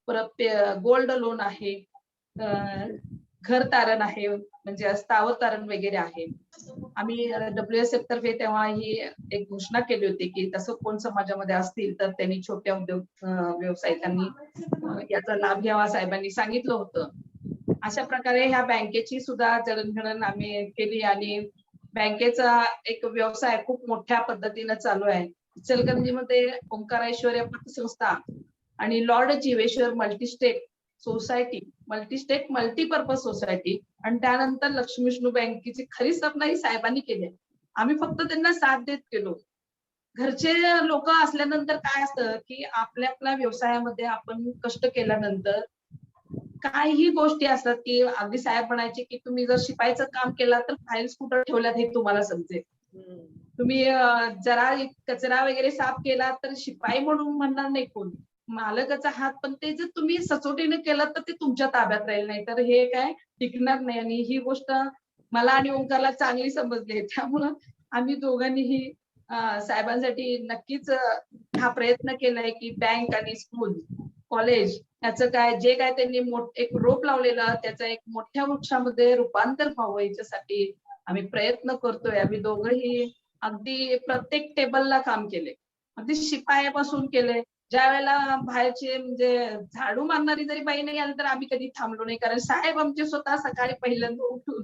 परत गोल्ड लोन आहे, घर तारण आहे, म्हणजे स्थावर तारण वगैरे आहे. आम्ही WSF तर्फे तेव्हा ही एक घोषणा केली होती की तसं कोण समाजामध्ये असतील तर त्यांनी छोट्या उद्योग व्यावसायिकांनी याचा लाभ घ्यावा, साहेबांनी सांगितलं होतं. अशा प्रकारे ह्या बँकेची सुद्धा जडणघडण आम्ही केली आणि बँकेचा एक व्यवसाय खूप मोठ्या पद्धतीनं चालू आहे. इचलकरंजीमध्ये ओंकारेश्वर पतसंस्था आणि Lord Jiveshwar multi-state society, multi-state multipurpose society आणि त्यानंतर लक्ष्मी विष्णू बँकेची खरी स्थापना ही साहेबांनी केली. आम्ही फक्त त्यांना साथ देत गेलो. घरचे लोक असल्यानंतर काय असतं की आपल्या व्यवसायामध्ये आपण कष्ट केल्यानंतर काही गोष्टी असतात की अगदी साहेब म्हणायचे की तुम्ही जर शिपाईचं काम केलं तर फाईल्स कुठं ठेवल्यात हे तुम्हाला समजेल. तुम्ही जरा कचरा वगैरे साफ केला तर शिपाई म्हणून म्हणणार नाही कोण, मालकाचा हात, पण ते जर तुम्ही सचोटीने केलं तर ते तुमच्या ताब्यात राहील, नाही तर हे काय टिकणार नाही. आणि ही गोष्ट मला आणि ओंकारला चांगली समजली. त्यामुळं आम्ही दोघांनीही साहेबांसाठी नक्कीच हा प्रयत्न केलाय की बँक आणि स्कूल कॉलेज याचं काय जे काय त्यांनी एक रोप लावलेला त्याचं एक मोठ्या वृक्षामध्ये रूपांतर व्हावं याच्यासाठी आम्ही प्रयत्न करतोय. आम्ही दोघंही अगदी प्रत्येक टेबलला काम केले, अगदी शिपायापासून केले. ज्या वेळेला बाहेरचे म्हणजे झाडू मारणारी जरी बाई नाही आली तर आम्ही कधी थांबलो नाही, कारण साहेब आमचे स्वतः सकाळी पहिल्यांदा उठून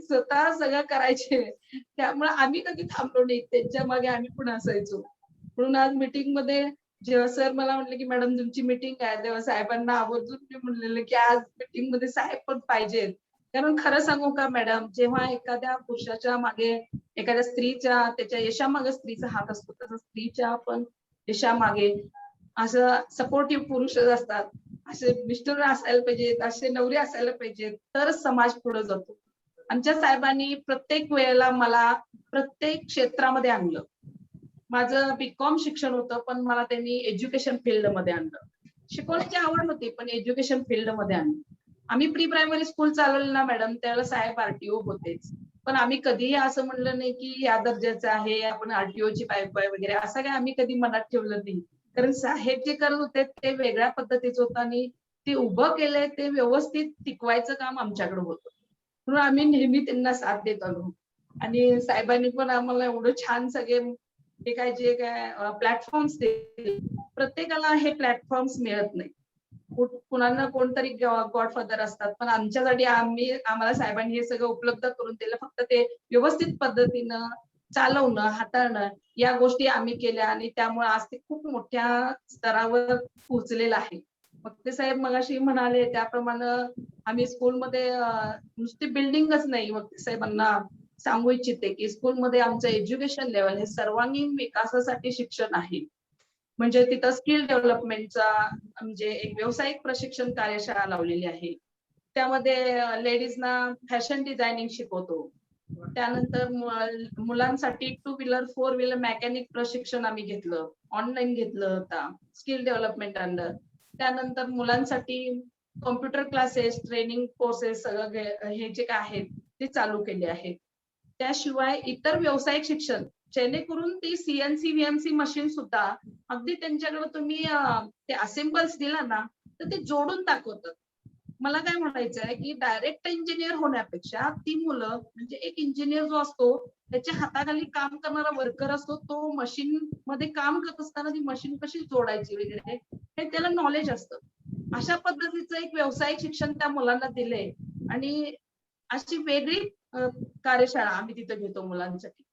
स्वतः सगळं करायचे. त्यामुळे आम्ही कधी थांबलो नाही, त्यांच्या मागे आम्ही पण असायचो. म्हणून आज मीटिंग मध्ये जेव्हा सर मला म्हटले की मॅडम तुमची मीटिंग आहे, तेव्हा साहेबांना आवर्जून मी म्हणलेलं की आज मीटिंग मध्ये साहेब पण पाहिजेत. कारण खरं सांगू का मॅडम, जेव्हा एखाद्या पुरुषाच्या मागे, एखाद्या स्त्रीच्या त्याच्या यशामागे स्त्रीचा हात असतो, तसं स्त्रीच्या पण यशामागे असं सपोर्टिव्ह पुरुषच असतात. असे मिस्टर असायला पाहिजेत, असे नवरे असायला पाहिजेत, तरच समाज पुढे जातो. आमच्या साहेबांनी प्रत्येक वेळेला मला प्रत्येक क्षेत्रामध्ये आणलं. माझं बीकॉम शिक्षण होतं, पण मला त्यांनी एज्युकेशन फील्ड मध्ये आणलं. शिकवण्याची आवड होती पण एज्युकेशन फील्ड मध्ये आणलं. आम्ही प्री प्रायमरी स्कूल चालवलं ना मॅडम, त्यावेळेला साहेब आरटीओ होतेच, पण आम्ही कधीही असं म्हणलं नाही की या दर्जाचं आहे, आपण आरटीओची बायको आहे वगैरे, असं काय आम्ही कधी मनात ठेवलं नाही. कारण साहेब जे करत होते ते वेगळ्या पद्धतीचं होतं आणि ते उभं केलंय ते व्यवस्थित टिकवायचं काम आमच्याकडे होतं. म्हणून आम्ही नेहमी त्यांना साथ देत आलो. आणि साहेबांनी पण आम्हाला एवढं छान सगळे हे काय जे काय प्लॅटफॉर्म्स दिले. प्रत्येकाला हे प्लॅटफॉर्म्स मिळत नाही, कुणाला कोणतरी गॉडफादर असतात, पण आमच्यासाठी आम्हाला साहेबांनी हे सगळं उपलब्ध करून दिलं. फक्त ते व्यवस्थित पद्धतीनं चालवणं, हाताळणं या गोष्टी आम्ही केल्या आणि त्यामुळे आज ते खूप मोठ्या स्तरावर पोहोचलेलं आहे. मग ते साहेब मगाशी म्हणाले त्याप्रमाणे आम्ही स्कूलमध्ये नुसती बिल्डिंगच नाही, मग ते साहेबांना सांगू इच्छिते की स्कूलमध्ये आमचं एज्युकेशन लेवल हे सर्वांगीण विकासासाठी शिक्षण आहे. म्हणजे तिथं स्किल डेव्हलपमेंटचा म्हणजे एक व्यावसायिक प्रशिक्षण कार्यशाळा लावलेली आहे. त्यामध्ये लेडीजना फॅशन डिझायनिंग शिकवतो. त्यानंतर मुलांसाठी 2 व्हीलर 4 व्हीलर मेकॅनिक प्रशिक्षण आम्ही घेतलं, ऑनलाईन घेतलं होता, स्किल डेव्हलपमेंट अंडर. त्यानंतर मुलांसाठी कॉम्प्युटर क्लासेस, ट्रेनिंग कोर्सेस सगळं हे जे काय आहेत ते चालू केले आहेत. त्याशिवाय इतर व्यावसायिक शिक्षण, जेणेकरून ती सीएनसी व्हीएमसी मशीन सुद्धा अगदी त्यांच्याकडे तुम्ही ते असेंबल्स दिला ना तर ते जोडून दाखवतात. मला काय म्हणायचं आहे की डायरेक्ट इंजिनियर होण्यापेक्षा ती मुलं म्हणजे एक इंजिनियर जो असतो त्याच्या हाताखाली काम करणारा वर्कर असतो, तो मशीन मध्ये काम करत असताना ती मशीन कशी जोडायची वगैरे हे त्याला नॉलेज असतं. अशा पद्धतीचं एक व्यावसायिक शिक्षण त्या मुलांना दिलंय आणि अशी वेगळी कार्यशाळा आम्ही तिथे घेतो मुलांसाठी.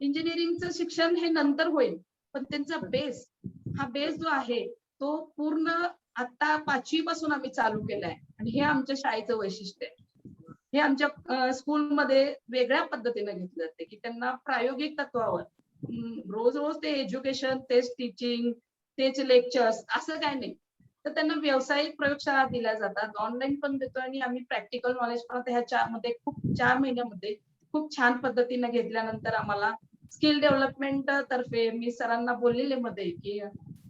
इंजिनिअरिंगचं शिक्षण हे नंतर होईल, पण त्यांचा बेस जो आहे तो पूर्ण आता 5वी पासून आम्ही चालू केलाय आणि हे आमच्या शाळेचं वैशिष्ट्य आहे. हे आमच्या स्कूलमध्ये वेगळ्या पद्धतीने घेतलं जाते की त्यांना प्रायोगिक तत्वावर रोज रोज ते एज्युकेशन, तेच टीचिंग, तेच लेक्चर्स असं काय नाही, तर त्यांना व्यावसायिक प्रयोगशाळा दिल्या जातात. ऑनलाईन पण देतो आणि आम्ही प्रॅक्टिकल नॉलेज पण ह्याच्यामध्ये 4 महिन्यामध्ये खूप छान पद्धतीने घेतल्यानंतर आम्हाला स्किल डेव्हलपमेंट तर्फे मी सरांना बोललेले मध्ये की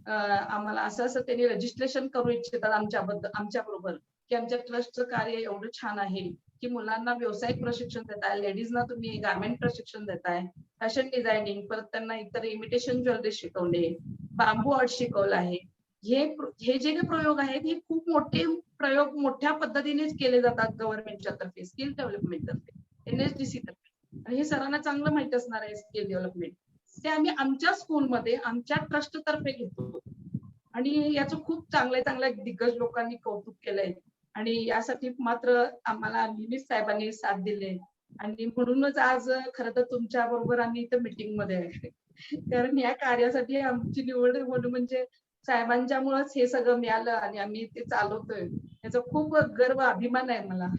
आम्हाला असं त्यांनी रजिस्ट्रेशन करू इच्छितात आमच्या बरोबर की आमच्या ट्रस्टचं कार्य एवढं छान आहे की मुलांना व्यावसायिक प्रशिक्षण देताय, लेडीजना तुम्ही गार्मेंट प्रशिक्षण देताय, फॅशन डिझायनिंग, परत त्यांना इतर इमिटेशन ज्वेलरी शिकवले, बांबू आर्ट शिकवलं आहे. हे जे काही प्रयोग आहेत हे खूप मोठे प्रयोग मोठ्या पद्धतीनेच केले जातात गव्हर्नमेंटच्या तर्फे, स्किल डेव्हलपमेंट तर्फे, NSDC तर्फे. आणि हे सरांना चांगलं माहित असणार आहे स्किल डेव्हलपमेंट. ते आम्ही आमच्या स्कूलमध्ये आमच्या ट्रस्ट तर्फे घेतो आणि याचं खूप चांगल्या दिग्गज लोकांनी कौतुक केलंय आणि यासाठी मात्र आम्हाला नेहमीच साहेबांनी साथ दिली आणि म्हणूनच आज खरं तर तुमच्या बरोबर आम्ही इथं मीटिंग मध्ये आहे. कारण या कार्यासाठी आमची निवड होणं म्हणजे साहेबांच्यामुळेच हे सगळं मिळालं आणि आम्ही ते चालवतोय याचा खूप गर्व अभिमान आहे मला.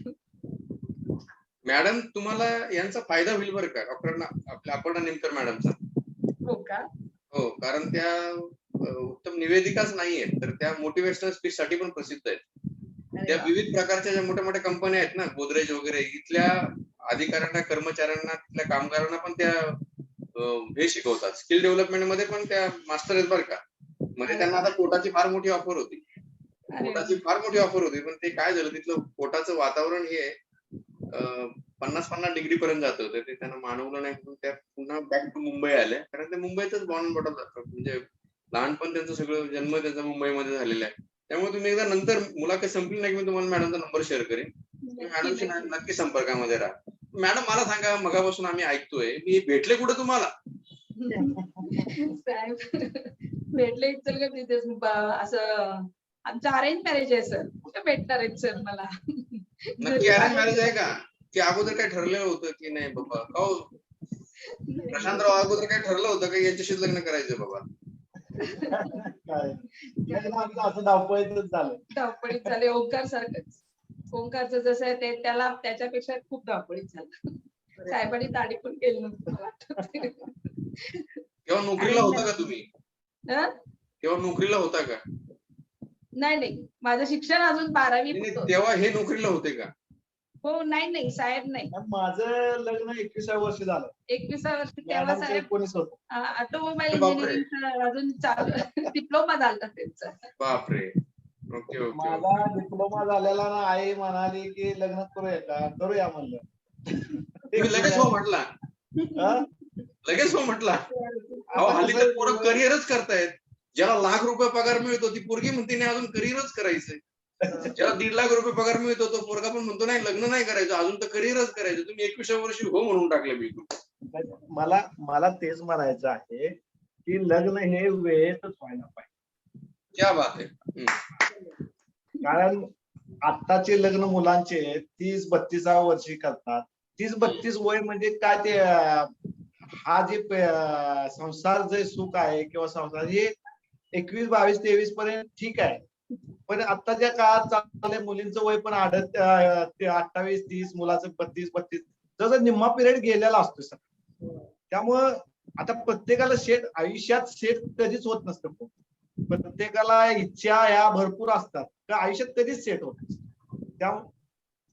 मॅडम तुम्हाला यांचा फायदा होईल बरं का डॉक्टर आपल्या अपर्णा निमकर मॅडमचा. हो का? हो, कारण त्या उत्तम निवेदिकाच नाहीये तर त्या मोटिवेशनल स्पीच साठी पण प्रसिद्ध आहेत. अरे त्या वा. विविध प्रकारच्या ज्या मोठ्या मोठ्या कंपन्या आहेत ना गोदरेज वगैरे इथल्या अधिकाऱ्यांना कर्मचाऱ्यांना तिथल्या कामगारांना पण त्या हे शिकवतात. स्किल डेव्हलपमेंट मध्ये पण त्या मास्टर आहेत बरं का. म्हणजे त्यांना आता कोटाची फार मोठी ऑफर होती. अरे वा. कोटाची फार मोठी ऑफर होती पण ते काय झालं तिथलं कोटाचं वातावरण हे 50-50 डिग्री पर्यंत जात होतं ते त्यांना मानवलं नाही म्हणून त्या पुन्हा बॅक टू मुंबई आल्या कारण ते मुंबईतच बॉर्न बॉटम जातात म्हणजे लहानपण त्यांचं सगळं जन्म त्यांचा मुंबईमध्ये झालेला आहे. त्यामुळे तुम्ही एकदा नंतर मुलाखत संपली नाही की मी तुम्हाला मॅडमचा नंबर शेअर करेन. तुम्ही मॅडमशी नक्की संपर्कामध्ये राहा. मॅडम मला सांगा मगापासून आम्ही ऐकतोय मी भेटले कुठे तुम्हाला? साहेब भेटले इचल का तिथेच असं आमचं अरेंज मॅरेज आहे सर. कुठे भेटणार आहेत सर मला? नक्की अरेंज मॅरेज आहे का? की अगोदर काय ठरलेलं होतं की नाही बाबा? हो प्रशांतराव अगोदर काय ठरलं होतं का यांच्याशीच लग्न करायचं बाबा? असं धावपळीतच झालं. धावपळीत झाले ओंकार सारखंच. ओंकारचं जसं आहे ते त्याला त्याच्यापेक्षा खूप धावपळीत झालं. साहेबांनी दाढी पण केली नव्हती मला आठवतंय. तेव्हा नोकरीला होता का तुम्ही? हं? तेव्हा नोकरीला होता का? नाही माझं शिक्षण अजून 12वी होतं. तेव्हा हे नोकरीला होते का? हो नाही साहेब नाही. माझं लग्न 21व्या वर्षी झालं. 21व्या वर्षी तेव्हा मॅडमचं साहेब 19 होतं. ऑटोमोबाईल बापरे. इंजिनिअरिंग अजून चालू डिप्लोमा झाला त्यांचा. बापरे. ओके ओके माझा डिप्लोमा झालेला ना आई म्हणाली की लग्न करूया का? करूया म्हणलं. तुम्ही लगेच हो म्हटला. हं? लगेच हो म्हटला. अहो आता हल्ली कसं तर पोरं करिअरच करतायत. ज्याला लाख रुपये पगार मिळतो ती पोरगी म्हणते नाही अजून करिअरच करायचंय. ज्याला 1.5 लाख रुपये पगार मिळतो तो पोरगा पण म्हणतो नाही लग्न नाही करायचं अजून तर करिअरच करायचं. तुम्ही 21व्या वर्षी हो म्हणून टाकलं बिलकुल. मला तेच म्हणायचं आहे की लग्न हे वेळेतच व्हायला पाहिजे. क्या बात आहे. कारण आत्ताचे लग्न मुलांचे 30-32 वर्षी करतात. 30-32 वय म्हणजे काय ते हा जे संसार जे सुख आहे किंवा संसार हे 21, 22, 23 पर्यंत ठीक आहे. पण आत्ताच्या काळात चाललंय मुलींचं वय पण 28, 30 मुलाचं 32. जसं निम्मा पिरियड गेलेला असतो सर. त्यामुळं आता प्रत्येकाला आयुष्यात सेट कधीच होत नसतं. प्रत्येकाला इच्छा ह्या भरपूर असतात तर आयुष्यात कधीच सेट होत नसतं.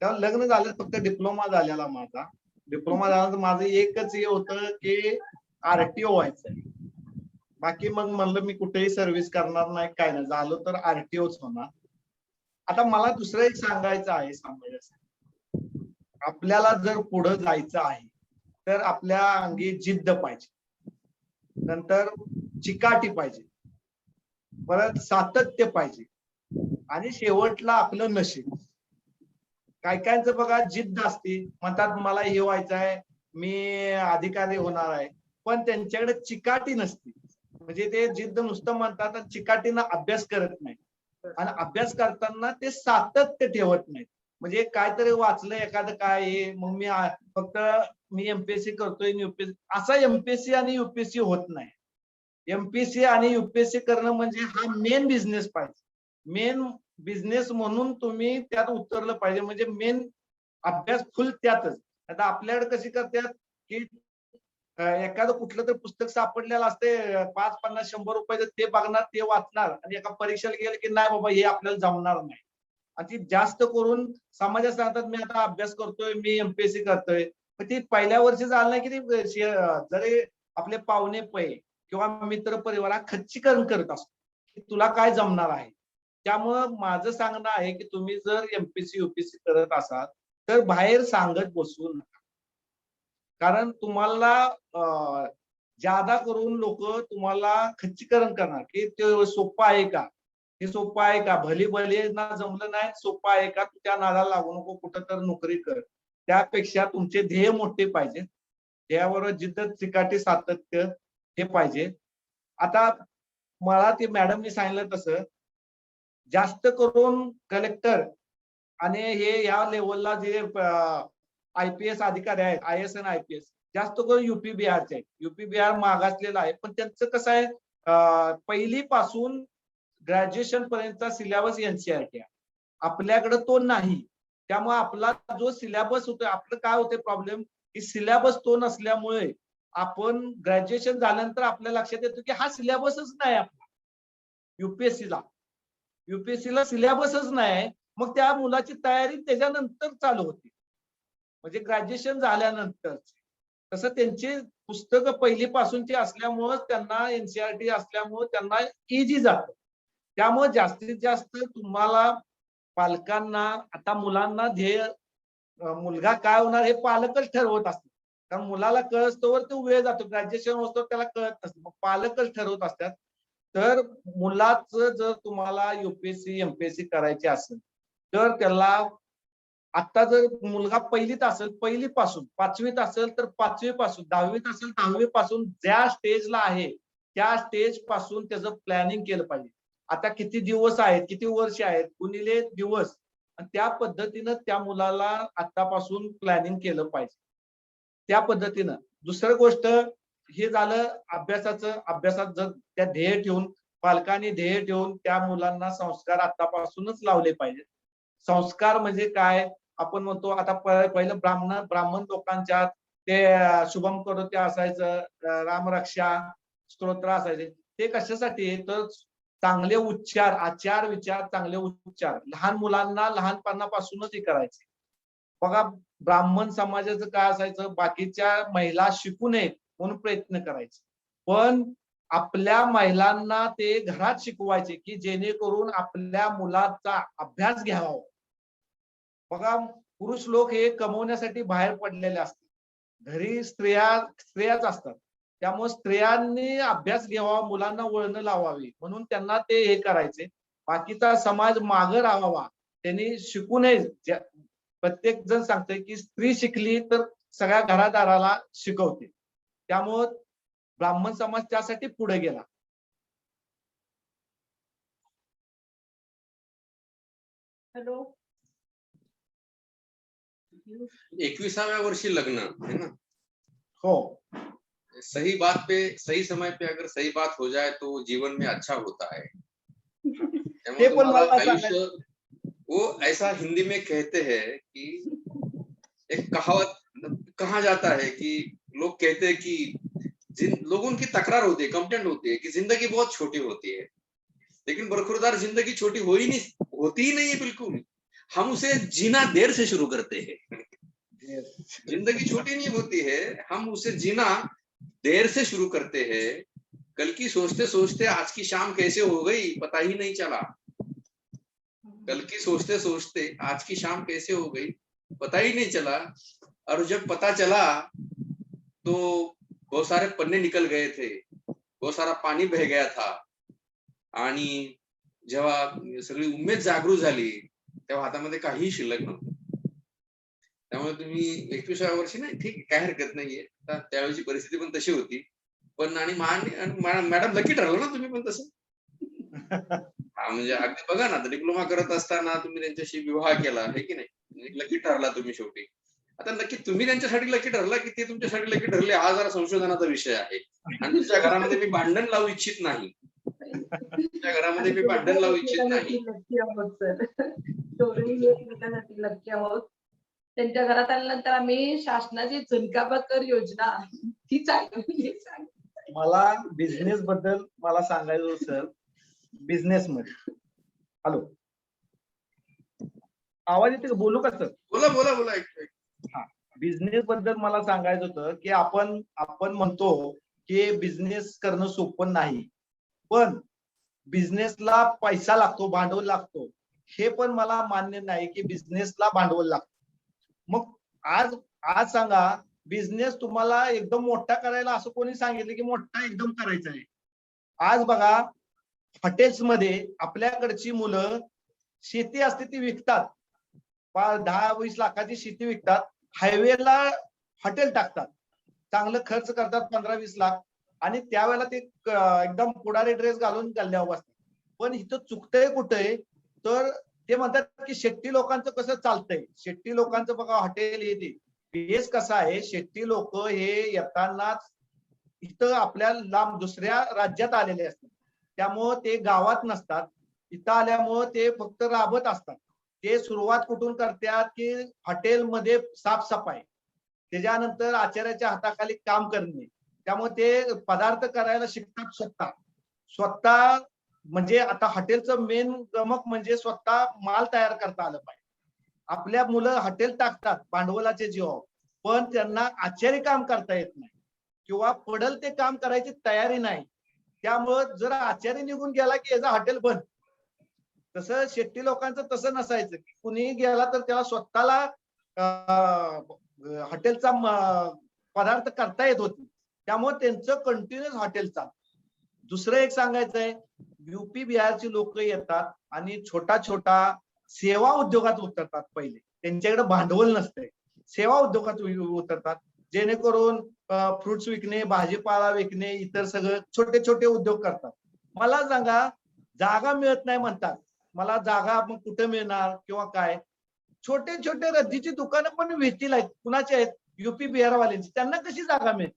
त्या लग्न झालं फक्त डिप्लोमा झालेला माझा. डिप्लोमा झाल्यानंतर माझं एकच हे होतं की आरटीओ व्हायचंय. बाकी मग म्हणलं मी कुठेही सर्व्हिस करणार नाही काय नाही झालं तर आरटीओच होणार. आता मला दुसरं एक सांगायचं आहे आपल्याला जर पुढे जायचं आहे तर आपल्या अंगी जिद्द पाहिजे. नंतर चिकाटी पाहिजे. परत सातत्य पाहिजे आणि शेवटला आपलं नशीब. कायकांचं बघा जिद्द असते म्हणतात मला हे व्हायचं आहे मी अधिकारी होणार आहे पण त्यांच्याकडे चिकाटी नसते. म्हणजे ते जिद्द नुसतं म्हणतात आणि चिकाटीनं अभ्यास करत नाही आणि अभ्यास करताना ते सातत्य ठेवत नाही. म्हणजे काहीतरी वाचलं एखादं काय मग फक्त मी एमपीएससी करतोय युपीएससी असा एमपीएससी आणि युपीएससी होत नाही. एमपीएससी आणि युपीएससी करणं म्हणजे हा मेन बिझनेस पाहिजे. मेन बिझनेस म्हणून तुम्ही त्यात उतरलं पाहिजे म्हणजे मेन अभ्यास फुल त्यातच. आता आपल्याकडे कशी करतात की एखादं कुठलं तर पुस्तक सापडलेलं असते 5, 50, 100 रुपये ते बघणार ते वाचणार आणि एका परीक्षेला गेलं की नाही बाबा हे आपल्याला जमणार नाही. आणि ती जास्त करून समाजात सांगतात मी आता अभ्यास करतोय मी एमपीएससी करतोय पण ती पहिल्या वर्षी झालं नाही की जरी आपले पाहुणे पै किंवा मित्र परिवार खच्चीकरण करत असतो की तुला काय जमणार आहे. त्यामुळं माझं सांगणं आहे की तुम्ही जर एमपीएससी युपीएससी करत असाल तर बाहेर सांगत बसू नका. कारण तुम्हाला जादा करून लोक तुम्हाला खच्चीकरण करणार की ते सोपं आहे का हे सोपं आहे का भली ना जमलं नाही सोपं आहे का तू त्या नादाला लागू नको कुठं तर नोकरी कर. त्यापेक्षा तुमचे ध्येय मोठे पाहिजे ध्येयाबरोबर जिद्द, चिकाटी, सातत्य हे पाहिजे. आता मला ते मॅडमनी सांगितलं तसं जास्त करून कलेक्टर आणि हे या लेवलला जे IPS अधिकारी आहेत, IAS आणि IPS जास्त करून UP बिहारचे आहेत. UP बिहार मागासलेलं आहे, पण त्यांचं कसं आहे पहिली पासून ग्रॅज्युएशन पर्यंतचा सिलेबस NCERT आहे. आपल्याकडे तो नाही. त्यामुळे आपला जो सिलेबस होतो, आपलं काय होते प्रॉब्लेम की सिलेबस तो नसल्यामुळे आपण ग्रॅज्युएशन झाल्यानंतर आपल्या लक्षात येतो की हा सिलेबसच नाही आपला. युपीएससीला सिलेबसच नाही. मग त्या मुलाची तयारी त्याच्यानंतर चालू होती, म्हणजे ग्रॅज्युएशन झाल्यानंतर. तसं त्यांची पुस्तकं पहिलीपासूनची असल्यामुळे त्यांना NCERT असल्यामुळे त्यांना इझी जातं. त्यामुळे जास्तीत जास्त तुम्हाला पालकांना आता मुलांना ध्येय मुलगा काय होणार हे पालकच ठरवत असतात. कारण मुलाला कळस्तोवर तो वेळ जातो, ग्रॅज्युएशन होतो त्याला कळत नसतं, मग पालकच ठरवत असतात. तर मुलाचं जर तुम्हाला UPSC MPSC करायची असेल तर त्याला आता जर मुलगा पहिलीत असेल पहिलीपासून, 5वीत असेल तर 5वी पासून, 10वीत असेल 10वी पासून ज्या स्टेजला आहे त्या स्टेज पासून त्याचं प्लॅनिंग केलं पाहिजे. आता किती दिवस आहेत, किती वर्ष आहेत, गुणिले दिवस, आणि त्या पद्धतीनं त्या मुलाला आतापासून प्लॅनिंग केलं पाहिजे. त्या पद्धतीनं दुसरं गोष्ट हे झालं अभ्यासाचं. अभ्यासात जर त्या ध्येय ठेवून पालकांनी ध्येय ठेवून त्या मुलांना संस्कार आतापासूनच लावले पाहिजे. संस्कार म्हणजे काय आपण म्हणतो आता पहिलं ब्राह्मण लोकांच्या ते शुभम करोती असायचं, रामरक्षा स्तोत्र असायचे. ते कशासाठी तर चांगले उच्चार, आचार विचार, चांगले उच्चार लहान मुलांना लहानपणापासूनच हे करायचे. बघा ब्राह्मण समाजाचं काय असायचं, बाकीच्या महिला शिकू नयेत म्हणून प्रयत्न करायचे, पण आपल्या महिलांना ते घरात शिकवायचे की जेणेकरून आपल्या मुलाचा अभ्यास घ्यावा. बघा पुरुष लोक हे कमवण्यासाठी बाहेर पडलेले असतात, घरी स्त्रियाच असतात. त्यामुळे स्त्रियांनी अभ्यास घ्यावा, मुलांना वळण लावावी म्हणून त्यांना ते हे करायचे. बाकीचा समाज मागे राहावा, त्यांनी शिकू नये. प्रत्येक जण सांगतोय की स्त्री शिकली तर सगळ्या घरादाराला शिकवते. त्यामुळं ब्राह्मण समाज त्यासाठी पुढे गेला. हॅलो, 21व्या वर्षी लग्न है ना. हो, सही बात पे सही समय पे अगर सही बात हो जाए तो जीवन में अच्छा होता है. ते पण मला आयुष्य वो ऐसा हिंदी में कहते हैं कि एक कहावत कहा जाता है कि लोग कहते हैं कि जिन लोगों की तकरार होती है, कंप्लेंट होती है कि जिंदगी बहुत छोटी होती है, लेकिन बरखुरदार जिंदगी छोटी होती ही नहीं है बिल्कुल. हम उसे जीना देर से शुरू करते हैं. जिंदगी छोटी नहीं होती है, हम उसे जीना देर से शुरू करते हैं. कल की सोचते सोचते आज की शाम कैसे हो गई पता ही नहीं चला. कल की सोचते सोचते आज की शाम कैसे हो गई पता ही नहीं चला. और जब पता चला तो बहुत सारे पन्ने निकल गए थे, बहुत सारा पाणी बह गया था. आणि जेव्हा सगळी उमेद जागृत झाली तेव्हा हातामध्ये काहीही शिल्लक नव्हतं. त्यामुळे तुम्ही 21व्या वर्षी नाही, ठीक आहे, काय हरकत नाहीये. त्यावेळेची परिस्थिती पण तशी होती. पण आणि मॅडम लकी ठरला ना तुम्ही पण तसं. हा म्हणजे अगदी बघा ना, डिप्लोमा करत असताना तुम्ही त्यांच्याशी विवाह केला आहे की नाही, लकी ठरला तुम्ही शेवटी. आता नक्की तुम्ही त्यांच्यासाठी लकी ठरला की ते तुमच्यासाठी लकी ठरले हा जरा संशोधनाचा विषय आहे. आणि तुमच्या घरामध्ये मी भांडण लावू इच्छित नाही. तुमच्या घरामध्ये मी भांडण लावू इच्छित नाही. नक्की आहोत सर, दोघेही एकमेकांसाठी नक्की आहोत. त्यांच्या घरात आल्यानंतर आम्ही शासनाची झुणका योजना ती चालवली. मला बिझनेस बद्दल मला सांगायचं सर. बिझनेस मध्ये हॅलो आवाज येते का, बोलू का सर? बोला बोला बोला. हा, बिझनेस बद्दल मला सांगायचं होतं की आपण म्हणतो की बिझनेस करणं सोपं नाही, पण बिझनेसला पैसा लागतो, भांडवल लागतो. हे पण मला मान्य नाही की बिझनेसला भांडवल लागतं. मग आज सांगा, बिझनेस तुम्हाला एकदम मोठा करायला असं कोणी सांगितलं की मोठा एकदम करायचा आहे? आज बघा हॉटेल्स मध्ये आपल्याकडची मुलं शेती असते ती विकतात, 10-20 लाखाची शेती विकतात, हायवेला हॉटेल टाकतात. चांगलं खर्च करतात 15-20 लाख आणि त्यावेळेला ते एकदम पुढारी ड्रेस घालून गल्ल्यावर बसतात. पण इथं चुकतंय कुठे तर ते म्हणतात की शेट्टी लोकांचं कसं चालतंय. शेट्टी लोकांचं बघा हॉटेल हे ते बेस कसा आहे. शेट्टी लोक हे येतानाच इथं आपल्या लांब दुसऱ्या राज्यात आलेले असतात. त्यामुळं ते गावात नसतात. इथं आल्यामुळं ते फक्त राबत असतात. ते सुरुवात कुठून करतात की हॉटेलमध्ये साफसफाई, त्याच्यानंतर आचार्याच्या हाताखाली काम करणे. त्यामुळे ते पदार्थ करायला शिकतात स्वतः. स्वतः म्हणजे आता हॉटेलचं मेन गमक म्हणजे स्वतः माल तयार करता आलं पाहिजे. आपल्या मुलं हॉटेल टाकतात भांडवलाचे जीवावर, पण त्यांना आचारी काम करता येत नाही किंवा पडल ते काम करायची तयारी नाही. त्यामुळं जर आचारी निघून गेला की याचं हॉटेल बंद. तसं शेट्टी लोकांचं तसं नसायचं की कुणीही गेला तर त्याला स्वतःला हॉटेलचा पदार्थ करता येत होते. त्यामुळे त्यांचं कंटिन्युअस हॉटेल चालतं. दुसरं एक सांगायचं आहे, युपी बिहारची लोक येतात आणि छोटा छोटा सेवा उद्योगात उतरतात. पहिले त्यांच्याकडे भांडवल नसते, सेवा उद्योगात उतरतात, जेणेकरून फ्रुट्स विकणे, भाजीपाला विकणे, इतर सगळं छोटे छोटे उद्योग करतात. मला सांगा, जागा मिळत नाही म्हणतात, मला जागा मग कुठे मिळणार किंवा काय. छोटे छोटे रद्दीची दुकानं पण वेचील आहेत. कुणाचे आहेत? युपी बिहारवाल्यांची. त्यांना कशी जागा मिळते?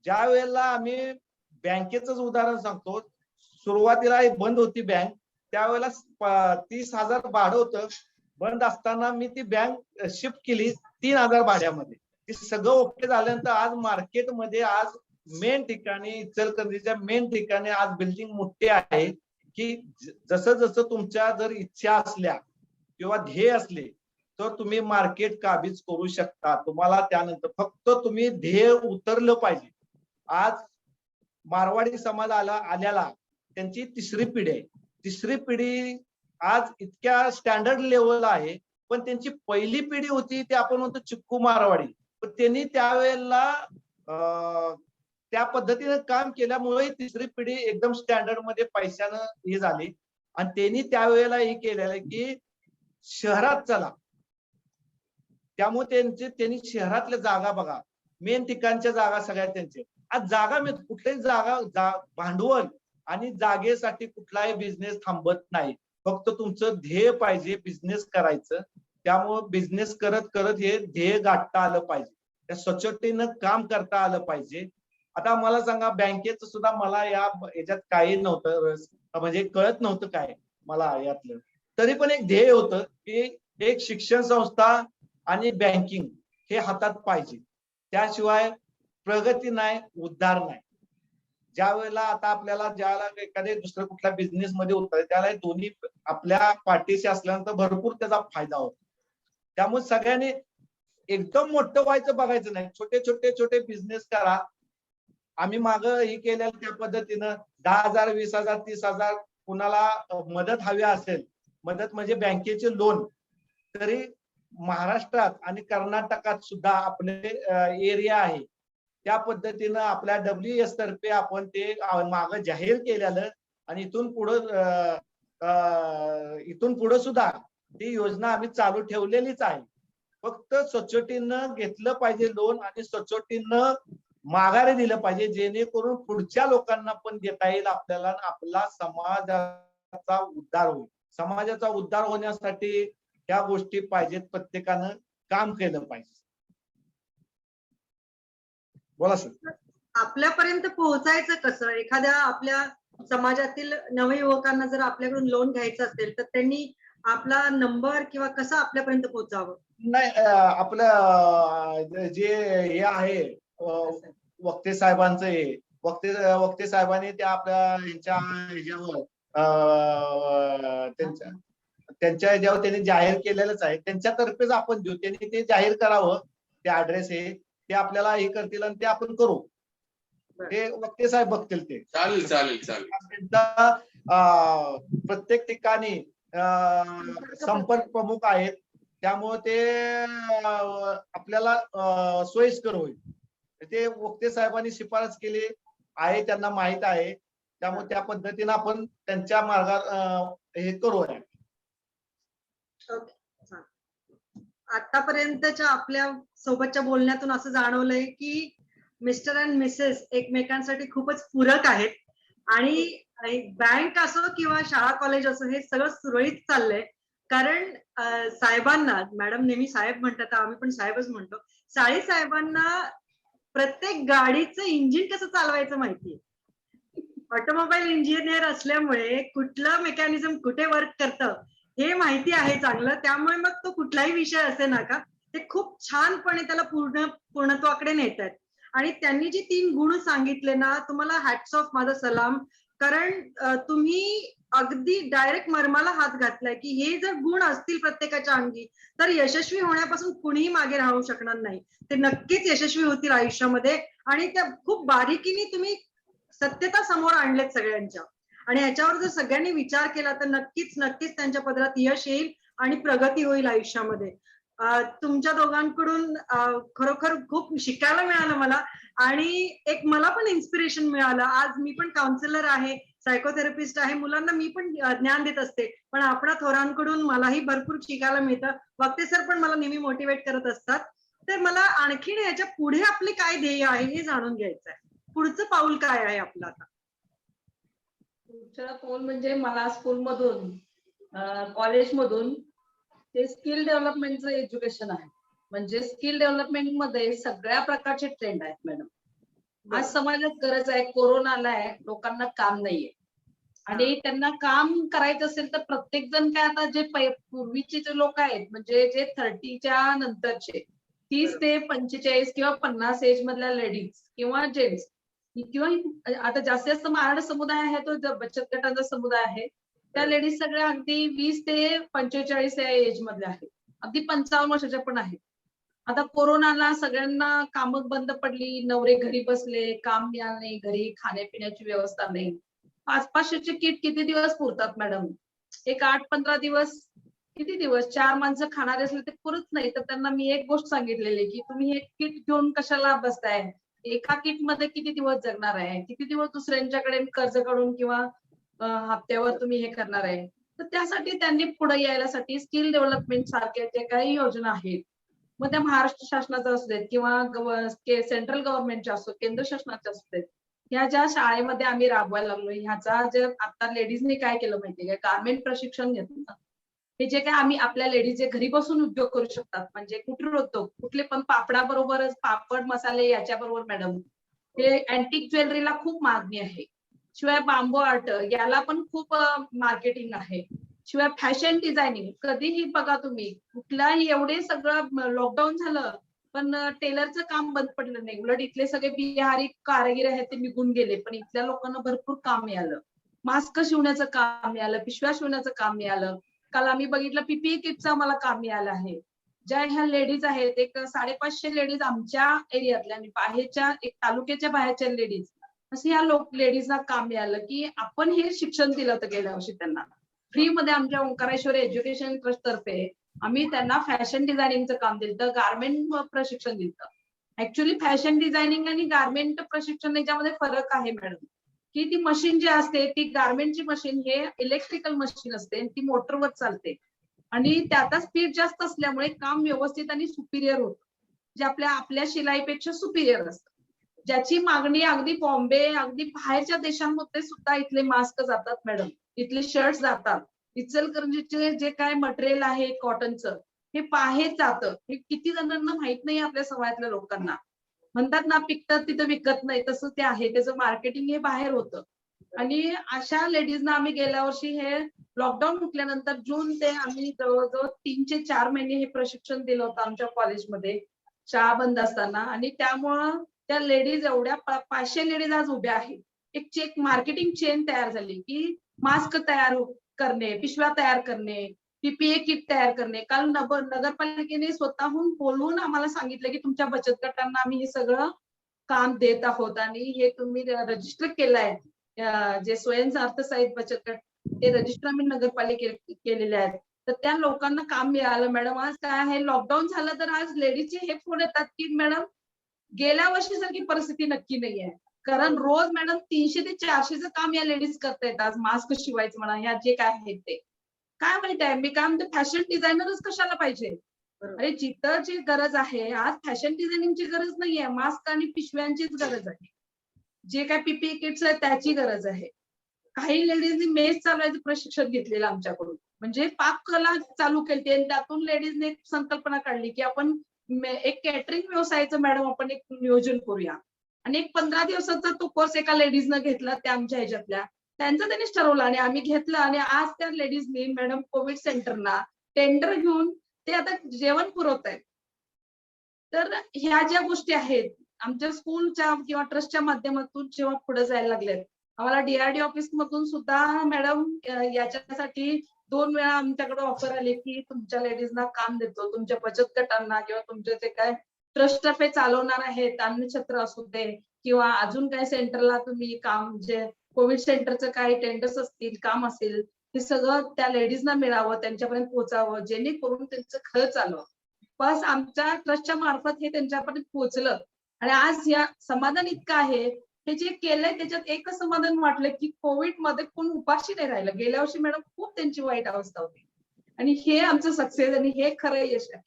ज्या वेळेला आम्ही बँकेच उदाहरण सांगतो, सुरुवातीला एक बंद होती बँक, त्यावेळेला 30,000 भाडं होतं. बंद असताना मी ती बँक शिफ्ट केली 3,000 भाड्यामध्ये. ते सगळं ओके झाल्यानंतर आज मार्केटमध्ये आज मेन ठिकाणी इचलकरंजीच्या मेन ठिकाणी आज बिल्डिंग मोठी आहे की जसं जसं तुमच्या जर इच्छा असल्या किंवा ध्येय असले तर तुम्ही मार्केट काबीज करू शकता. तुम्हाला त्यानंतर फक्त तुम्ही ध्येय उतरलं पाहिजे. आज मारवाडी समाज आल्याला त्यांची तिसरी पिढी आहे. तिसरी पिढी आज इतक्या स्टँडर्ड लेवल आहे, पण त्यांची पहिली पिढी होती ते आपण म्हणतो चिक्कू मारवाडी. पण त्यांनी त्यावेळेला त्या पद्धतीने काम केल्यामुळे तिसरी पिढी एकदम स्टँडर्ड मध्ये पैशानं हे झाली. आणि त्यांनी त्यावेळेला हे केलेलं आहे की शहरात चला. त्यामुळे त्यांनी शहरातल्या जागा बघा, मेन ठिकाणच्या जागा सगळ्या त्यांचे. आज जागा मी कुठल्याही जागा भांडवल आणि जागेसाठी कुठलाही बिझनेस थांबत नाही. फक्त तुमचं ध्येय पाहिजे बिझनेस करायचं. त्यामुळे बिझनेस करत करत हे ध्येय गाठता आलं पाहिजे. त्या सचोटीनं काम करता आलं पाहिजे. आता मला सांगा, बँकेचं सुद्धा मला याच्यात काही नव्हतं, म्हणजे कळत नव्हतं काय मला यातलं. तरी पण एक ध्येय होतं की एक शिक्षण संस्था आणि बँकिंग हे हातात पाहिजे. त्याशिवाय प्रगती नाही, उद्धार नाही. ज्या वेळेला आता आपल्याला ज्याला एखाद्या दुसऱ्या कुठल्या बिझनेस मध्ये उतरायचं त्याला दोन्ही आपल्या पाठीशी असल्यानंतर भरपूर त्याचा फायदा होतो. त्यामुळे सगळ्यांनी एकदम मोठं व्हायचं बघायचं नाही, छोटे छोटे छोटे बिझनेस करा. आम्ही मागं हे केलेलं त्या पद्धतीनं 10,000, 20,000, 30,000 कुणाला मदत हवी असेल, मदत म्हणजे बँकेचे लोन, तरी महाराष्ट्रात आणि कर्नाटकात सुद्धा आपले एरिया आहे त्या पद्धतीनं आपल्या WS तर्फे आपण ते मागं जाहीर केलेलं आणि इथून पुढे सुद्धा ती योजना आम्ही चालू ठेवलेलीच आहे. फक्त सचोटीनं घेतलं पाहिजे लोन आणि सचोटीनं माघारी दिलं पाहिजे, जेणेकरून पुढच्या लोकांना पण देता येईल आपल्याला. आपला समाजाचा उद्धार होईल. समाजाचा उद्धार होण्यासाठी त्या गोष्टी पाहिजेत. प्रत्येकानं काम केलं पाहिजे. बोला सर. आपल्यापर्यंत पोहोचायचं कसं? एखाद्या आपल्या समाजातील नवयुवकांना जर आपल्याकडून लोन घ्यायचं असेल तर त्यांनी आपला नंबर किंवा कसं आपल्यापर्यंत पोहोचावं? नाही, आपलं जे हे आहे वक्ते साहेबांचं हे वक्ते साहेबांनी त्या आपल्या यांच्या ह्याच्यावर त्यांच्या ह्याच्यावर त्यांनी जाहीर केलेलंच आहे. त्यांच्यातर्फेच आपण देऊ. त्यांनी ते जाहीर करावं, ते ऍड्रेस हे ते आपल्याला हे करतील आणि ते आपण करू. ते वक्ते साहेब बघतील ते. चालेल चालेल चालेल. त्यांचा प्रत्येक ठिकाणी संपर्क प्रमुख आहेत. त्यामुळे ते आपल्याला सोयीस्कर होईल. ते वक्ते साहेबांनी शिफारस केली आहे, त्यांना माहित आहे. त्यामुळे त्या पद्धतीने आपण त्यांच्या मार्गात हे करूया. आतापर्यंतच्या आपल्या सोबतच्या बोलण्यातून असं जाणवलंय की मिस्टर अँड मिसेस एकमेकांसाठी खूपच पूरक आहेत आणि बँक असो किंवा शाळा कॉलेज असो हे सगळं सुरळीत चाललंय. कारण साहेबांना, मॅडम नेहमी साहेब म्हणतात तर आम्ही पण साहेबच म्हणतो, साळी साहेबांना प्रत्येक गाडीचं इंजिन कसं चालवायचं माहितीये. ऑटोमोबाईल इंजिनियर असल्यामुळे कुठलं मेकॅनिझम कुठे वर्क करतं हे माहिती आहे चांगलं. त्यामुळे मग तो कुठलाही विषय असे ना का ते खूप छानपणे त्याला पूर्णत्वाकडे नेतात. आणि त्यांनी जी 3 गुण सांगितले ना, तुम्हाला हॅट्स ऑफ, माझा सलाम. कारण तुम्ही अगदी डायरेक्ट मर्माला हात घातलाय की हे जर गुण असतील प्रत्येकाच्या अंगी तर यशस्वी होण्यापासून कुणीही मागे राहू शकणार नाही. ते नक्कीच यशस्वी होतील आयुष्यामध्ये. आणि त्या खूप बारीकीने तुम्ही सत्यता समोर आणलेत सगळ्यांच्या. आणि ह्याच्यावर जर सगळ्यांनी विचार केला तर नक्कीच नक्कीच त्यांच्या पदरात यश येईल आणि प्रगती होईल आयुष्यामध्ये. तुमच्या दोघांकडून खरोखर खूप शिकायला मिळालं मला. आणि एक मला पण इन्स्पिरेशन मिळालं. आज मी पण काउन्सिलर आहे, सायकोथेरपिस्ट आहे, मुलांना मी पण ज्ञान देत असते. पण आपणा थोरांकडून मलाही भरपूर शिकायला मिळतं. वक्ते सर पण मला नेहमी मोटिवेट करत असतात. तर मला आणखीन ह्याच्या पुढे आपले काय ध्येय आहे हे जाणून घ्यायचं आहे. पुढचं पाऊल काय आहे आपलं आता? पुढच्या पाऊल म्हणजे मला स्कूलमधून कॉलेजमधून ते स्किल डेव्हलपमेंटचं एज्युकेशन आहे. म्हणजे स्किल डेव्हलपमेंट मध्ये सगळ्या प्रकारचे ट्रेंड आहेत मॅडम. आज समाजात गरज आहे, कोरोना आलाय, लोकांना काम नाहीये आणि त्यांना काम करायचं असेल तर प्रत्येक जण काय, आता जे पूर्वीचे जे लोक आहेत म्हणजे जे 30च्या नंतरचे 30 ते 45 किंवा 50 एज मधल्या लेडीज किंवा जेंट्स किंवा आता जास्तीत जास्त मराठा समुदाय आहे तो बचत गटाचा समुदाय आहे. त्या लेडीज सगळ्या अगदी 20 ते 45 या एज मधल्या आहेत, अगदी 55 वर्षाच्या पण आहेत. आता कोरोनाला सगळ्यांना कामं बंद पडली, नवरे घरी बसले, काम मिळालं नाही, घरी खाण्यापिण्याची व्यवस्था नाही. 500-500चे किट किती दिवस पुरतात मॅडम? एक 8-15 दिवस, किती दिवस 4 माणसं खाणारे असले ते पुरत नाही. तर त्यांना मी एक गोष्ट सांगितलेली की तुम्ही हे किट घेऊन कशाला बसताय? एका किट मध्ये किती दिवस जगणार आहे? किती दिवस दुसऱ्यांच्याकडे कर्ज काढून किंवा हप्त्यावर तुम्ही हे करणार आहे? तर त्यासाठी त्यांनी पुढे यायसाठी स्किल डेव्हलपमेंट सारख्या जे काही योजना आहेत, मग त्या महाराष्ट्र शासनाच्या असू देत किंवा सेंट्रल गव्हर्नमेंटच्या असो, केंद्र शासनाच्या असू देत, ह्या ज्या शाळेमध्ये आम्ही राबवायला लागलो, ह्याचा जे आता लेडीजने काय केलं माहितीये का, गारमेंट प्रशिक्षण घेतलं. हे जे काय आम्ही आपल्या लेडीज जे घरी बसून उद्योग करू शकतात, म्हणजे कुटीर उद्योग, कुठले पण पापडाबरोबरच पापड मसाले याच्या बरोबर मॅडम हे अँटिक ज्वेलरीला खूप मागणी आहे. शिवाय बांबू आर्ट याला पण खूप मार्केटिंग आहे. शिवाय फॅशन डिझायनिंग, कधीही बघा तुम्ही कुठलाही, एवढे सगळं लॉकडाऊन झालं पण टेलरचं काम बंद पडलं नाही. उलट इथले सगळे बिहारी कारागीर आहेत ते निघून गेले, पण इथल्या लोकांना भरपूर काम मिळालं. मास्क शिवण्याचं काम मिळालं, पिशव्या शिवण्याचं काम मिळालं. काल आम्ही बघितलं पीपीई किटचं मला काम मिळालं आहे. ज्या ह्या लेडीज आहेत, एक 550 लेडीज आमच्या एरियातल्या आणि बाहेरच्या एक तालुक्याच्या बाहेरच्या लेडीज, असं ह्या लेडीजला काम मिळालं की आपण हे शिक्षण दिलं होतं गेल्या वर्षी त्यांना फ्री मध्ये. आमच्या ओंकारेश्वर एज्युकेशन ट्रस्ट तर्फे आम्ही त्यांना फॅशन डिझायनिंगचं काम दिलं, गारमेंट प्रशिक्षण दिलं. ऍक्च्युली फॅशन डिझायनिंग आणि गारमेंट प्रशिक्षण याच्यामध्ये फरक आहे मॅडम, की ती मशीन जी असते ती गारमेंटची मशीन हे इलेक्ट्रिकल मशीन असते, ती मोटरवर चालते आणि त्याचा स्पीड जास्त असल्यामुळे काम व्यवस्थित आणि सुपिरियर होतं, जे आपल्या शिलाईपेक्षा सुपिरियर असतं. ज्याची मागणी अगदी बॉम्बे, अगदी बाहेरच्या देशांमध्ये सुद्धा इथले मास्क जातात मॅडम, इथले शर्ट जातात. इचलकरंजीचे जे काय मटेरियल आहे कॉटनचं हे बाहेर जातं. हे किती जणांना माहित नाही आपल्या समाजातल्या लोकांना. म्हणतात ना पिकतात तिथं विकत नाही, तसं ते आहे. त्याचं मार्केटिंग हे बाहेर होतं. आणि अशा लेडीजना आम्ही गेल्या वर्षी हे लॉकडाऊन उठल्यानंतर जून ते आम्ही जवळजवळ 3 ते 4 महिने हे प्रशिक्षण दिलं होतं आमच्या कॉलेजमध्ये, शाळा बंद असताना. आणि त्यामुळं त्या लेडीज एवढ्या 500 लेडीज आज उभ्या आहेत. एक चेक मार्केटिंग चेन तयार झाली की मास्क तयार करणे, पिशव्या तयार करणे, पीपीए किट तयार करणे. काल नगरपालिकेने स्वतःहून बोलवून आम्हाला सांगितलं की तुमच्या बचत गटांना आम्ही हे सगळं काम देत आहोत आणि हे तुम्ही रजिस्टर केलंय, जे स्वयं अर्थसहाय्यित बचत गट ते रजिस्टर आम्ही नगरपालिकेने केलेले आहेत. तर त्या लोकांना काम मिळालं मॅडम. आज काय आहे, लॉकडाऊन झालं तर आज लेडीजचे हे फोन येतात की मॅडम गेल्या वर्षी सारखी परिस्थिती नक्की नाहीये, कारण रोज मॅडम 300 ते 400चं काम या लेडीज करतायत. आज मास्क शिवायचं म्हणा, ह्या जे काय आहेत ते काय माहित आहे, मी काय म्हणते फॅशन डिझायनरच कशाला पाहिजे, बरोबर. अरे जिथं जी गरज आहे, आज फॅशन डिझायनिंगची गरज नाहीये, मास्क आणि पिशव्यांचीच गरज आहे. जे काय पीपीई किट्स आहेत त्याची गरज आहे. काही लेडीजनी मेस चालवायचं प्रशिक्षण घेतलेलं आमच्याकडून. म्हणजे पाककला चालू केली आणि त्यातून लेडीजने एक संकल्पना काढली, की आपण एक कॅटरिंग व्यवसायाचं मॅडम आपण एक नियोजन करूया. आणि एक 15 दिवसाचा तो कोर्स एका लेडीजनं घेतला त्या आमच्या ह्याच्यातल्या. त्यांचं त्यांनीच ठरवलं आणि आम्ही घेतलं आणि आज त्या लेडीजनी मॅडम कोविड सेंटरना टेंडर घेऊन ते आता जेवण पुरवतायत. तर ह्या ज्या गोष्टी आहेत, आमच्या स्कूलच्या किंवा ट्रस्टच्या माध्यमातून जेव्हा पुढे जायला लागलेत, आम्हाला DRD ऑफिस मधून सुद्धा मॅडम याच्यासाठी 2 वेळा आमच्याकडे ऑफर आली, की तुमच्या लेडीजना काम देतो. तुमच्या बचत गटांना किंवा तुमचे जे काय ट्रस्ट तर्फे चालवणार आहेत, अन्नछत्र असू दे किंवा अजून काही सेंटरला तुम्ही काम जे कोविड सेंटरचं काही टेंडर्स असतील, काम असेल, हे सगळं त्या लेडीजना मिळावं, त्यांच्यापर्यंत पोहोचावं, जेणेकरून त्यांचं घर चालवावं. बस आमच्या ट्रस्टच्या मार्फत हे त्यांच्यापर्यंत पोहोचलं आणि आज या समाधान इतकं आहे, हे जे केलंय त्याच्यात एकच समाधान वाटलं, की कोविड मध्ये कोण उपाशी नाही राहिलं. गेल्या वर्षी मॅडम खूप त्यांची वाईट अवस्था होती आणि हे आमचं सक्सेस आणि हे खरं यश आहे.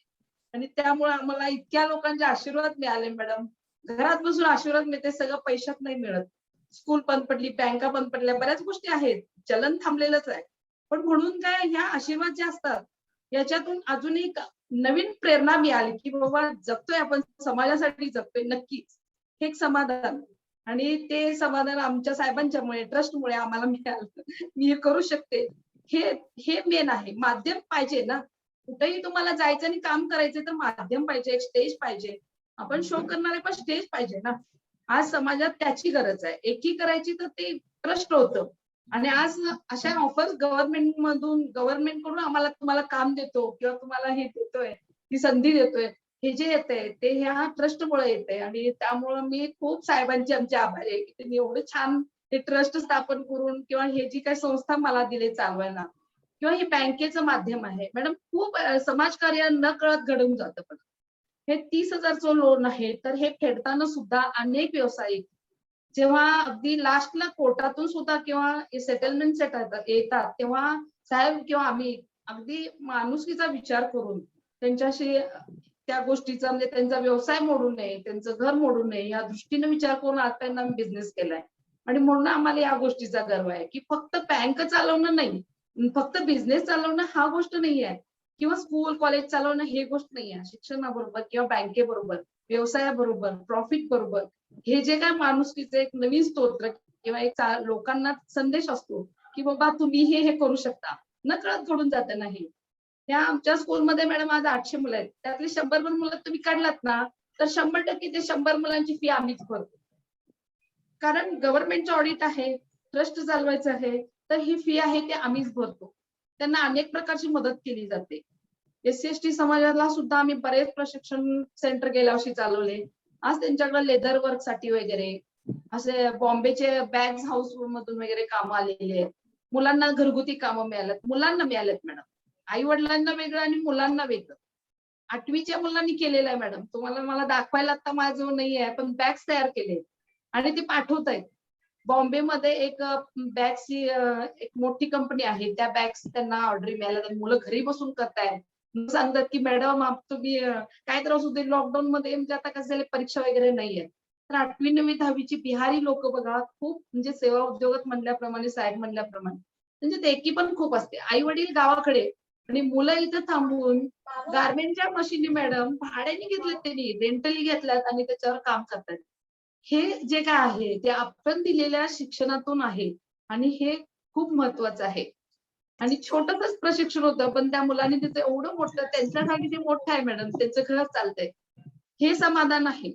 आणि त्यामुळे आम्हाला इतक्या लोकांचे आशीर्वाद मिळाले मॅडम. घरात बसून आशीर्वाद मिळते, सगळं पैशात नाही मिळत. स्कूल बंद पडली, बँका बंद पडल्या, बऱ्याच गोष्टी आहेत. चलन थांबलेलंच आहे. पण म्हणून काय ह्या आशीर्वाद जे असतात, याच्यातून अजून एक नवीन प्रेरणा मिळाली, की बाबा जगतोय आपण समाजासाठी जगतोय नक्कीच. हे एक समाधान आणि ते समाधान आमच्या साहेबांच्यामुळे ट्रस्टमुळे आम्हाला मिळालं. मी हे करू शकते. हे हे मेन आहे. माध्यम पाहिजे ना. कुठेही तुम्हाला जायचं आणि काम करायचं तर माध्यम पाहिजे, एक स्टेज पाहिजे. आपण शो करणारे पण स्टेज पाहिजे ना. आज समाजात त्याची गरज आहे. एकी करायची तर ते ट्रस्ट होतं. आणि आज अशा ऑफर्स गव्हर्नमेंट कडून आम्हाला तुम्हाला काम देतो किंवा तुम्हाला हे देतोय, ही संधी देतोय. हे जे येतंय ते ह्या ट्रस्टमुळे येतंय आणि त्यामुळे मी खूप साहेबांची आमचे आभारी आहे, की त्यांनी एवढं छान हे ट्रस्ट स्थापन करून किंवा हे जी काही संस्था मला दिली चालवायला किंवा हे बँकेचं माध्यम आहे. मॅडम खूप समाजकार्य नकळत घडून जातं पण. हे 30,000चं लोन आहे, तर हे फेडताना सुद्धा अनेक व्यावसायिक जेव्हा अगदी लास्टला कोर्टातून सुद्धा किंवा सेटलमेंट येतात, तेव्हा साहेब किंवा आम्ही अगदी माणुसकीचा विचार करून त्यांच्याशी त्या गोष्टीचा म्हणजे त्यांचा व्यवसाय मोडू नये, त्यांचं घर मोडू नये या दृष्टीने विचार करून आज त्यांना बिझनेस केलाय. आणि म्हणून आम्हाला या गोष्टीचा गर्व आहे, की फक्त बँक चालवणं नाही, फक्त बिझनेस चालवणं हा गोष्ट नाहीये किंवा स्कूल कॉलेज चालवणं हे गोष्ट नाहीये. शिक्षणाबरोबर किंवा बँकेबरोबर, व्यवसायाबरोबर, प्रॉफिट बरोबर हे जे काय माणुसकीचं एक नवीन स्तोत्र किंवा एक लोकांना संदेश असतो, की बाबा तुम्ही हे करू शकता. नकळत घडून जातं नाही. त्या आमच्या स्कूलमध्ये मॅडम आज 800 मुलं आहेत. त्यातली 100 पण मुलं तुम्ही काढलात ना, तर 100% ते 100 मुलांची फी आम्हीच भरतो. कारण गव्हर्नमेंटचं ऑडिट आहे, ट्रस्ट चालवायचं आहे, तर ही फी आहे ते आम्हीच भरतो. त्यांना अनेक प्रकारची मदत केली जाते. SC/ST समाजाला सुद्धा आम्ही बरेच प्रशिक्षण सेंटर गेल्या वर्षी चालवले. आज त्यांच्याकडे लेदर वर्क साठी वगैरे असे बॉम्बेचे बॅग्स हाऊस मधून वगैरे कामं आलेली आहेत. मुलांना घरगुती कामं मुलांना मिळालेत मॅडम. आई वडिलांना वेगळं आणि मुलांना वेगळं. 8वीच्या मुलांनी केलेलं आहे मॅडम. तुम्हाला मला दाखवायला आता माझ्याजवळ नाहीये, पण बॅग्स तयार केले आणि ते पाठवतायत. बॉम्बेमध्ये एक बॅग्सची एक मोठी कंपनी आहे. त्या बॅग्स त्यांना ऑर्डर मिळाल्या. मुलं घरी बसून करतायत. सांगतात की मॅडम तुम्ही काय तर असू दे लॉकडाऊन मध्ये म्हणजे आता कसं झालं परीक्षा वगैरे नाहीये. तर 8वी, 9वी, 10वीची बिहारी लोक बघा खूप म्हणजे सेवा उद्योगात म्हणल्याप्रमाणे साहेब म्हणल्याप्रमाणे म्हणजे देखी पण खूप असते. आई वडील गावाकडे आणि मुलं इथं थांबून गारमेंटच्या मशीनी मॅडम भाड्याने घेतल्यात त्यांनी, रेंटली घेतल्यात आणि त्याच्यावर काम करतात. हे जे काय आहे ते आपण दिलेल्या शिक्षणातून आहे आणि हे खूप महत्वाचं आहे. आणि छोटंसंच प्रशिक्षण होतं, पण त्या मुलांनी तिथे एवढं मोठं त्यांच्यासाठी ते मोठं आहे मॅडम, त्यांचं घर चालतंय. हे समाधान आहे.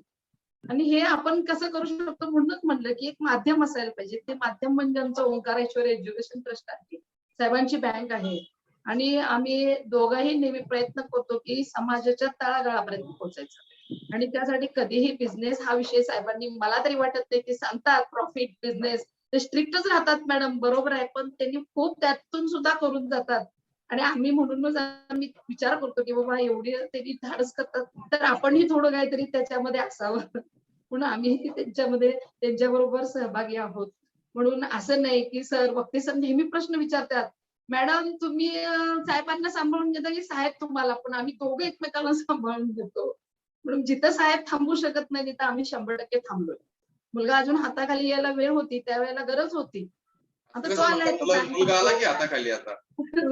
आणि हे आपण कसं करू शकतो म्हणूनच म्हणलं, की एक माध्यम असायला पाहिजे. ते माध्यम म्हणजे आमचं ओंकारेश्वर एज्युकेशन ट्रस्ट आहे. साहेबांची बँक आहे. आणि आम्ही दोघंही नेहमी प्रयत्न करतो, की समाजाच्या तळागाळापर्यंत पोहोचायचं. आणि त्यासाठी कधीही बिझनेस हा विषय साहेबांनी मला तरी वाटत नाही, ते सांगतात प्रॉफिट बिझनेस ते स्ट्रिक्टच राहतात मॅडम बरोबर आहे, पण त्यांनी खूप त्यातून सुद्धा करून जातात. आणि आम्ही म्हणूनच आम्ही विचार करतो, की बाबा एवढी त्यांनी धाडस करतात, तर आपणही थोडं काहीतरी त्याच्यामध्ये असावं. म्हणून आम्ही त्यांच्यामध्ये त्यांच्याबरोबर सहभागी आहोत. म्हणून असं नाही, की सर वक्ते सर नेहमी प्रश्न विचारतात, मॅडम तुम्ही साहेबांना सांभाळून घेता की साहेब तुम्हाला, पण आम्ही दोघे एकमेकांना सांभाळून घेतो. म्हणून जिथं साहेब थांबू शकत नाही तिथं आम्ही 100% थांबलोय. मुलगा अजून हाताखाली यायला वेळ होती, त्यावेळेला गरज होती. आता तो कसं आलाय म्हणतात, तो साहेब मुलगा आला की थांबतो. हाताखाली आता.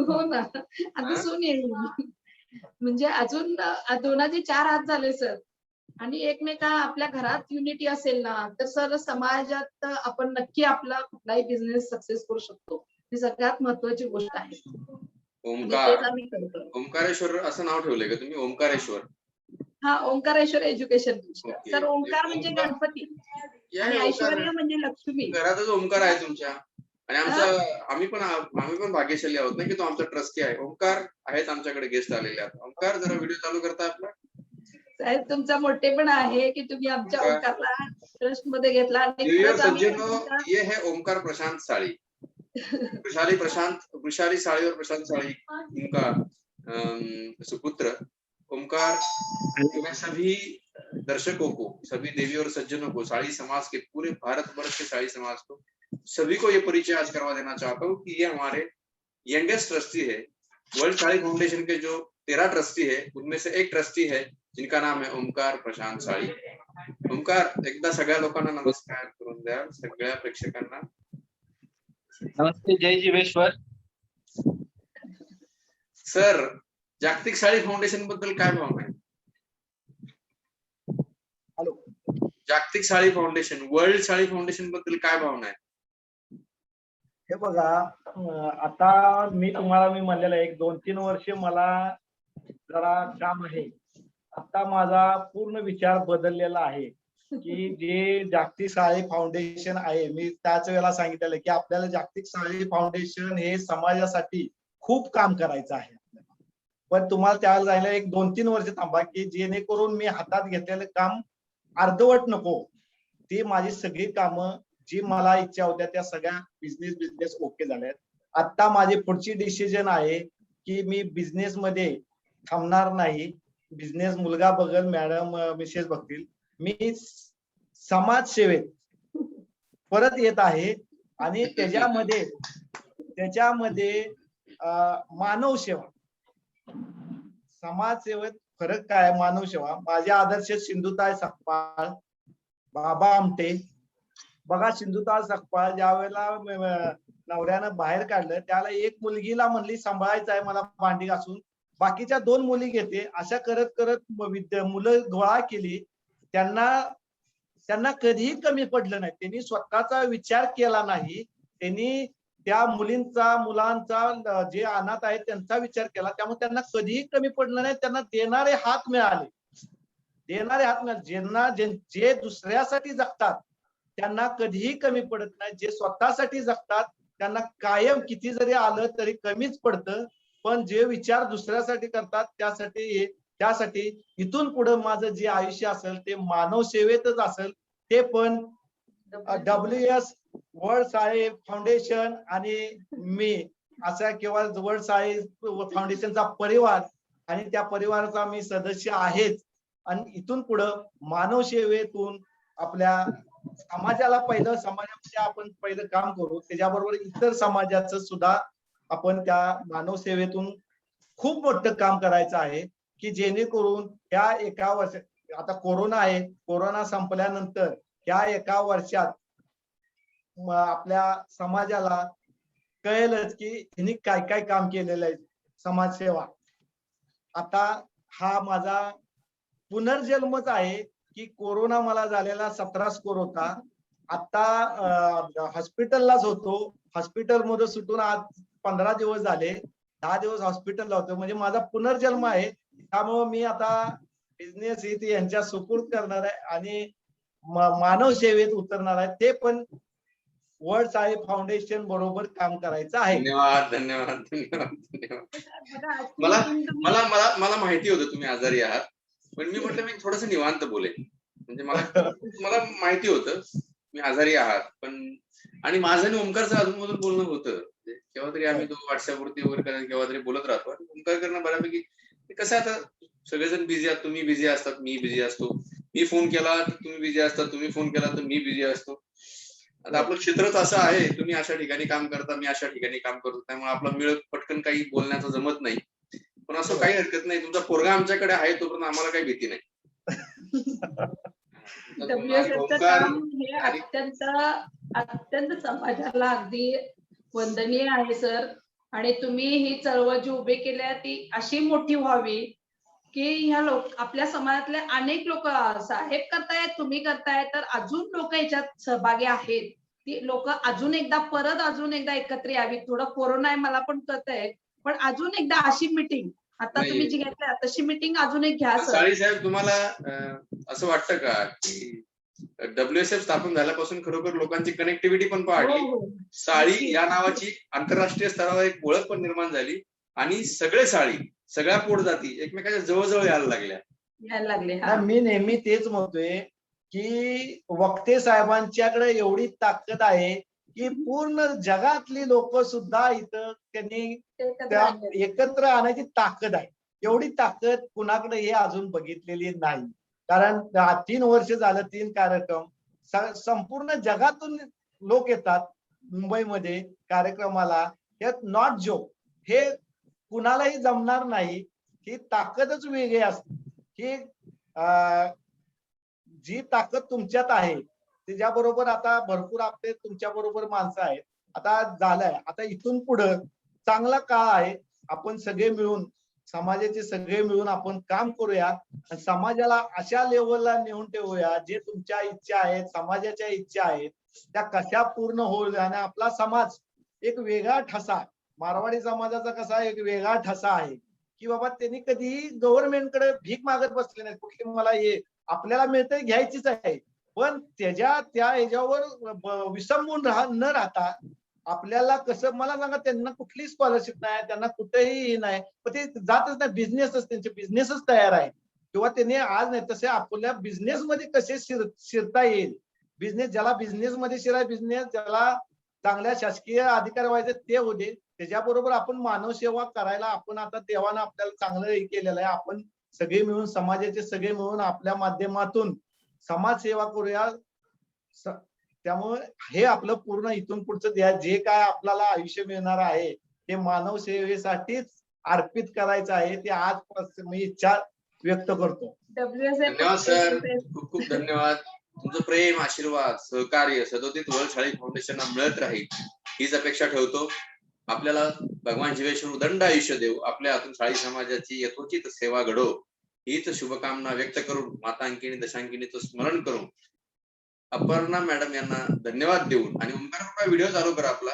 हो ना, आता हा? सून येईल. म्हणजे अजून दोनाचे 4 हात झाले सर. आणि आपल्या घरात युनिटी असेल ना, तर सर समाजात आपण नक्की आपला कुठलाही बिझनेस सक्सेस करू शकतो. ही सगळ्यात महत्वाची गोष्ट आहे. आणि ओमकार, तेच आम्ही करतो. ओंकारेश्वर असं नाव ठेवलंय का तुम्ही? ओंकारेश्वर. हा, Omkareshwar education. Okay. Sir Omkar म्हणजे ओंकार, गणपती या आणि ओंकार ऐश्वर्य म्हणजे लक्ष्मी. घरातच ओंकार आहे तुमच्या. आणि आम्ही पण भाग्यशाली आहोत ना की तो आमचा ट्रस्टी आहे. ओंकार आहेत आमच्याकडे गेस्ट आलेले आहेत. ओंकार जरा व्हिडिओ चालू करता आपला. साहेब तुमचा मोठेपण आहे की तुम्ही आमच्या ओंकार. ओंकारला ट्रस्ट मध्ये घेतला आणि देवी और खरंच आम्ही सज्जनों, तुमच्या ये है ओमकार प्रशांत साड़ी। वृषाली साड़ी और प्रशांत साड़ी उनका सुपुत्र ओमकार। मैं सभी दर्शकों को, सभी देवी और सज्जनों को, साड़ी समाज के पूरे भारतवर्ष के साड़ी समाज को, सभी को ये परिचय आज करवा देना चाहता हूँ कि ये हमारे यंगेस्ट ट्रस्टी है। वर्ल्ड साड़ी फाउंडेशन के जो 13 ट्रस्टी है उनमें से एक ट्रस्टी है जिनका नाम है ओमकार प्रशांत साड़ी। ओमकार, एकदा सगळ्या लोकांना नमस्कार करून द्या, सगळ्या प्रेक्षकांना। नमस्ते, जय जीवेश्वर सर, जागतिक साडी फाउंडेशन बद्दल काय भावना आहे? हॅलो, जागतिक sari foundation, world sari foundation बद्दल काय भावना आहे? हे बघा, आता मी म्हणलेलं आहे, 1-2-3 वर्ष मला जरा काम आहे. आता माझा पूर्ण विचार बदललेला आहे की जे जागतिक साडी फाउंडेशन आहे, मी त्याच वेळेला सांगितलेलं की आपल्याला जागतिक साडी फाउंडेशन हे समाजासाठी खूप काम करायचं आहे. पण तुम्हाला त्याला जायला 1-2-3 वर्ष थांबा की जेणेकरून मी हातात घेतलेलं काम अर्धवट नको. ती माझी सगळी कामं जी मला इच्छा होत्या त्या सगळ्या बिझनेस ओके झाल्यात. आता माझी पुढची डिसिजन आहे की मी बिझनेस मध्ये थांबणार नाही. बिझनेस मुलगा बघल, मॅडम मिसेस बघतील. मी समाजसेवेत परत येत आहे आणि त्याच्यामध्ये मानव सेवा, समाजसेवेत फरक काय, मानव सेवा. माझे आदर्श सिंधुताई सकपाळ, बाबा आमटे. बघा, सिंधुताई सकपाळ ज्या वेळेला नवऱ्यानं बाहेर काढलं त्याला एक मुलगीला म्हणली सांभाळायचं आहे मला भांडी घासून, बाकीच्या 2 मुली घेते. अशा करत करत मुलं गोळा केली. त्यांना कधीही कमी पडलं नाही. त्यांनी स्वतःचा विचार केला नाही. त्यांनी त्या मुलांचा जे अनाथ आहेत त्यांचा विचार केला. त्यामुळे त्यांना कधीही कमी पडलं नाही. त्यांना देणारे हात मिळाले. जे दुसऱ्यासाठी जगतात त्यांना कधीही कमी पडत नाही. जे स्वतःसाठी जगतात त्यांना कायम किती जरी आलं तरी कमीच पडतं. पण जे विचार दुसऱ्यासाठी करतात त्यासाठी इथून पुढे माझं जे आयुष्य असेल ते मानव सेवेतच असेल. ते पण WS वर्ल्ड साडी फाउंडेशन आणि मी असा किंवा वर्ल्ड साडी फाउंडेशनचा परिवार आणि त्या परिवाराचा मी सदस्य आहेच. आणि इथून पुढे मानव सेवेतून आपल्या समाजामध्ये आपण पहिलं काम करू. त्याच्याबरोबर इतर समाजाचं सुद्धा आपण त्या मानव सेवेतून खूप मोठं काम करायचं आहे की जेणेकरून त्या एका वर्षात, आता कोरोना आहे, कोरोना संपल्यानंतर या एका वर्षात आपल्या समाजाला कळेलच की त्यांनी काय काय काम केलेलं आहे. समाजसेवा आता हा माझा पुनर्जन्मच आहे की कोरोना मला झालेला 17 स्कोर होता. आता हॉस्पिटललाच होतो. हॉस्पिटल मध्ये सुटून आज 15 दिवस झाले. 10 दिवस हॉस्पिटलला होतो. म्हणजे माझा पुनर्जन्म आहे. त्यामुळे मी आता बिझनेस यांच्या सुपूर्द करणार आहे आणि मानव सेवेत उतरणार आहे. ते पण वर्ल्ड साडी फाउंडेशन बरोबर काम करायचं आहे. धन्यवाद धन्यवाद धन्यवाद धन्यवाद. मला माहिती होतं तुम्ही आजारी आहात, पण मी म्हटलं मी थोडस निवांत बोलेन. म्हणजे मला माहिती होतं मी आजारी आहात. पण आणि माझं आणि ओमकारचं अजूनमधून बोलणं होतं. केव्हा तरी आम्ही व्हॉट्सअपवरती वगैरे केव्हा तरी बोलत राहतो. ओमकार करणं बऱ्यापैकी कसं, आता सगळेजण बिझी आहात. तुम्ही बिझी असतात, मी बिझी असतो. मी फोन केला तर तुम्ही बिझी असतात, तुम्ही फोन केला तर मी बिझी असतो. आता आपलं क्षेत्रच असं आहे, तुम्ही अशा ठिकाणी काम करता, मी अशा ठिकाणी काम करतो, त्यामुळे आपलं मिळत पटकन काही बोलण्याचं जमत नाही. पण असं काही हरकत नाही, तुमचा पोरगा आमच्याकडे आहे तोपर्यंत आम्हाला काही भीती नाही. WSF ओंकार काम हे आणि अत्यंत समाजाला अगदी वंदनीय आहे सर. आणि तुम्ही ही चळवळ जी उभी केली आहे ती अशी मोठी व्हावी की ह्या आपल्या समाजातले अनेक लोक, साहेब करतायत, तुम्ही करताय, तर अजून लोक याच्यात सहभागी आहेत. ती लोक अजून एकदा एकत्र यावी. थोडं कोरोना आहे मला पण कळतंय, पण अजून एकदा अशी मीटिंग आता नाही. तुम्ही जी घेतल्या तशी मीटिंग अजून एक घ्या सर. साळी साहेब, तुम्हाला असं वाटतं का की WSF स्थापन झाल्यापासून खरोखर लोकांची कनेक्टिव्हिटी पण वाढली, हो. साळी या नावाची आंतरराष्ट्रीय स्तरावर एक ओळख पण निर्माण झाली आणि सगळे साळी, सगळ्या पोट जाती एकमेकाच्या जवळजवळ यायला लागले. नाही, मी नेहमी तेच म्हणतोय की वक्ते साहेबांच्याकडे एवढी ताकद आहे की पूर्ण जगातली लोक सुद्धा इथं त्यांनी एकत्र आणायची ताकद आहे. एवढी ताकद कुणाकडे हे अजून बघितलेली नाही. कारण 3 वर्ष झालं, 3 कार्यक्रम, संपूर्ण जगातून लोक येतात मुंबईमध्ये कार्यक्रमाला. यात नॉट जोक, हे कुणालाही जमणार नाही. ही ताकदच वेगळी असते. ही जी ताकद तुमच्यात आहे त्याच्याबरोबर आता भरपूर आपले तुमच्या बरोबर माणसं आहेत. आता झालंय, आता इथून पुढं चांगला काळ आहे. आपण सगळे मिळून, समाजाचे सगळे मिळून आपण काम करूया आणि समाजाला अशा लेवलला नेऊन ठेवूया जे तुमच्या इच्छा आहेत, समाजाच्या इच्छा आहेत, त्या कशा पूर्ण होईल. आणि आपला समाज एक वेगळा ठसा, मारवाडी समाजाचा कसा एक वेगळा ठसा आहे की बाबा त्यांनी कधीही गव्हर्नमेंटकडे भीक मागत बसले नाही. कुठली मला हे आपल्याला मिळतंय घ्यायचीच आहे, पण त्या ह्याच्यावर विसंबून न राहता आपल्याला कसं, मला सांगा, त्यांना कुठली स्कॉलरशिप नाही, त्यांना कुठेही नाही, पण ते जातच नाही. बिझनेसच, त्यांचे बिझनेसच तयार आहे. किंवा त्यांनी आज नाही तसे आपल्या बिझनेस मध्ये कसे शिरता येईल. बिझनेस, ज्याला बिझनेस मध्ये शिराय, बिझनेस ज्याला चांगल्या शासकीय अधिकारी व्हायचे ते होते. त्याच्याबरोबर आपण मानव सेवा करायला आपण आता देवानं आपल्याला चांगलं हे केलेलं आहे. आपण सगळे मिळून, समाजाचे सगळे मिळून आपल्या माध्यमातून समाज सेवा करूया. त्यामुळे हे आपलं पूर्ण इथून पुढचं जे काय आपल्याला आयुष्य मिळणार आहे ते मानव सेवेसाठीच अर्पित करायचं आहे. ते आज मी इच्छा व्यक्त करतो. धन्यवाद सर, खूप खूप धन्यवाद. तुमचं प्रेम, आशीर्वाद, सहकार्य सदोदित वर्ल्ड साळी फाउंडेशनला मिळत राहील हीच अपेक्षा ठेवतो. आपल्याला भगवान जीवेश्वर उदंड आयुष्य देव, आपल्या हातून साळी समाजाची यथोचित सेवा घडो हीच शुभकामना व्यक्त करून, माता अंकिनी दशांकिनीचं स्मरण करून, अपर्णा मॅडम यांना धन्यवाद देऊन आणि ओंकार व्हिडिओ चालू करा आपला.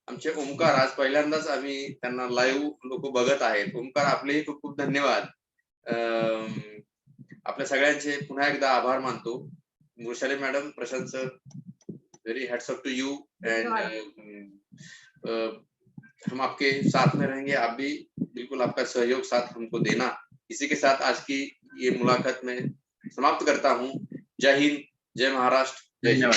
आमचे ओंकार आज पहिल्यांदाच आम्ही त्यांना लाईव्ह लोक बघत आहेत. ओंकार, आपलेही खूप खूप धन्यवाद. आपल्या सगळ्यांचे पुन्हा एकदा आभार मानतो. Vrushali madam, Prashant sir, very hats off to you and हम आपके साथ में रहेंगे. आप भी बिल्कुल आपका सहयोग साथ हमको देना. इसी के साथ आज की ये मुलाकात में समाप्त करता हूँ. जय हिंद, जय महाराष्ट्र, जय हिंद.